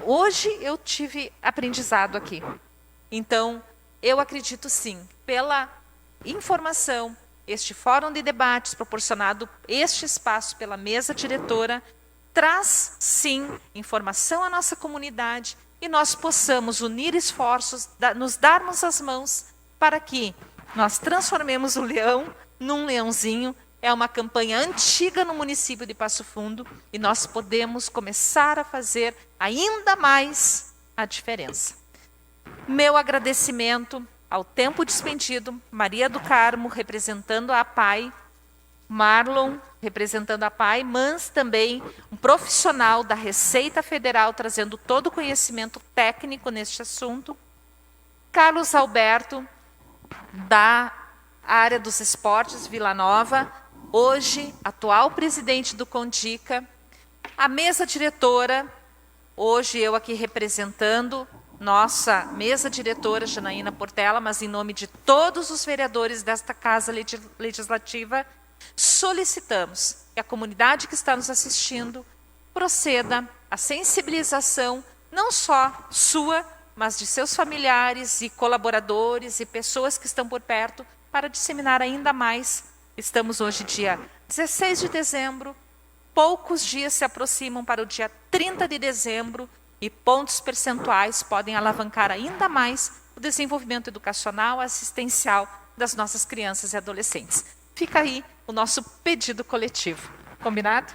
Hoje eu tive aprendizado aqui. Então, eu acredito sim, pela informação, este fórum de debates proporcionado, este espaço pela mesa diretora, traz sim informação à nossa comunidade e nós possamos unir esforços, nos darmos as mãos para que nós transformemos o leão num leãozinho. É uma campanha antiga no município de Passo Fundo e nós podemos começar a fazer ainda mais a diferença. Meu agradecimento ao tempo despendido, Maria do Carmo representando a APAI, Marlon representando a APAI, mas também um profissional da Receita Federal trazendo todo o conhecimento técnico neste assunto, Carlos Alberto da área dos esportes Vila Nova, hoje atual presidente do Condica, a mesa diretora, hoje eu aqui representando nossa mesa diretora, Janaína Portela, mas em nome de todos os vereadores desta Casa Legislativa, solicitamos que a comunidade que está nos assistindo proceda à sensibilização, não só sua, mas de seus familiares e colaboradores e pessoas que estão por perto, para disseminar ainda mais. Estamos hoje dia 16 de dezembro, poucos dias se aproximam para o dia 30 de dezembro e pontos percentuais podem alavancar ainda mais o desenvolvimento educacional e assistencial das nossas crianças e adolescentes. Fica aí o nosso pedido coletivo. Combinado?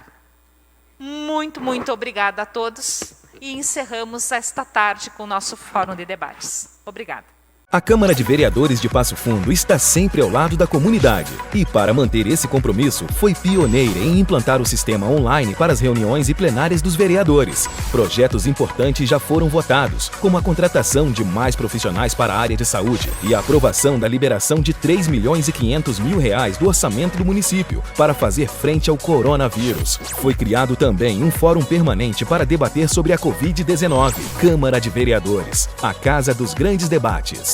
Muito, muito obrigada a todos e encerramos esta tarde com o nosso fórum de debates. Obrigada. A Câmara de Vereadores de Passo Fundo está sempre ao lado da comunidade e, para manter esse compromisso, foi pioneira em implantar o sistema online para as reuniões e plenárias dos vereadores. Projetos importantes já foram votados, como a contratação de mais profissionais para a área de saúde e a aprovação da liberação de R$3.500.000 do orçamento do município para fazer frente ao coronavírus. Foi criado também um fórum permanente para debater sobre a Covid-19. Câmara de Vereadores, a casa dos grandes debates.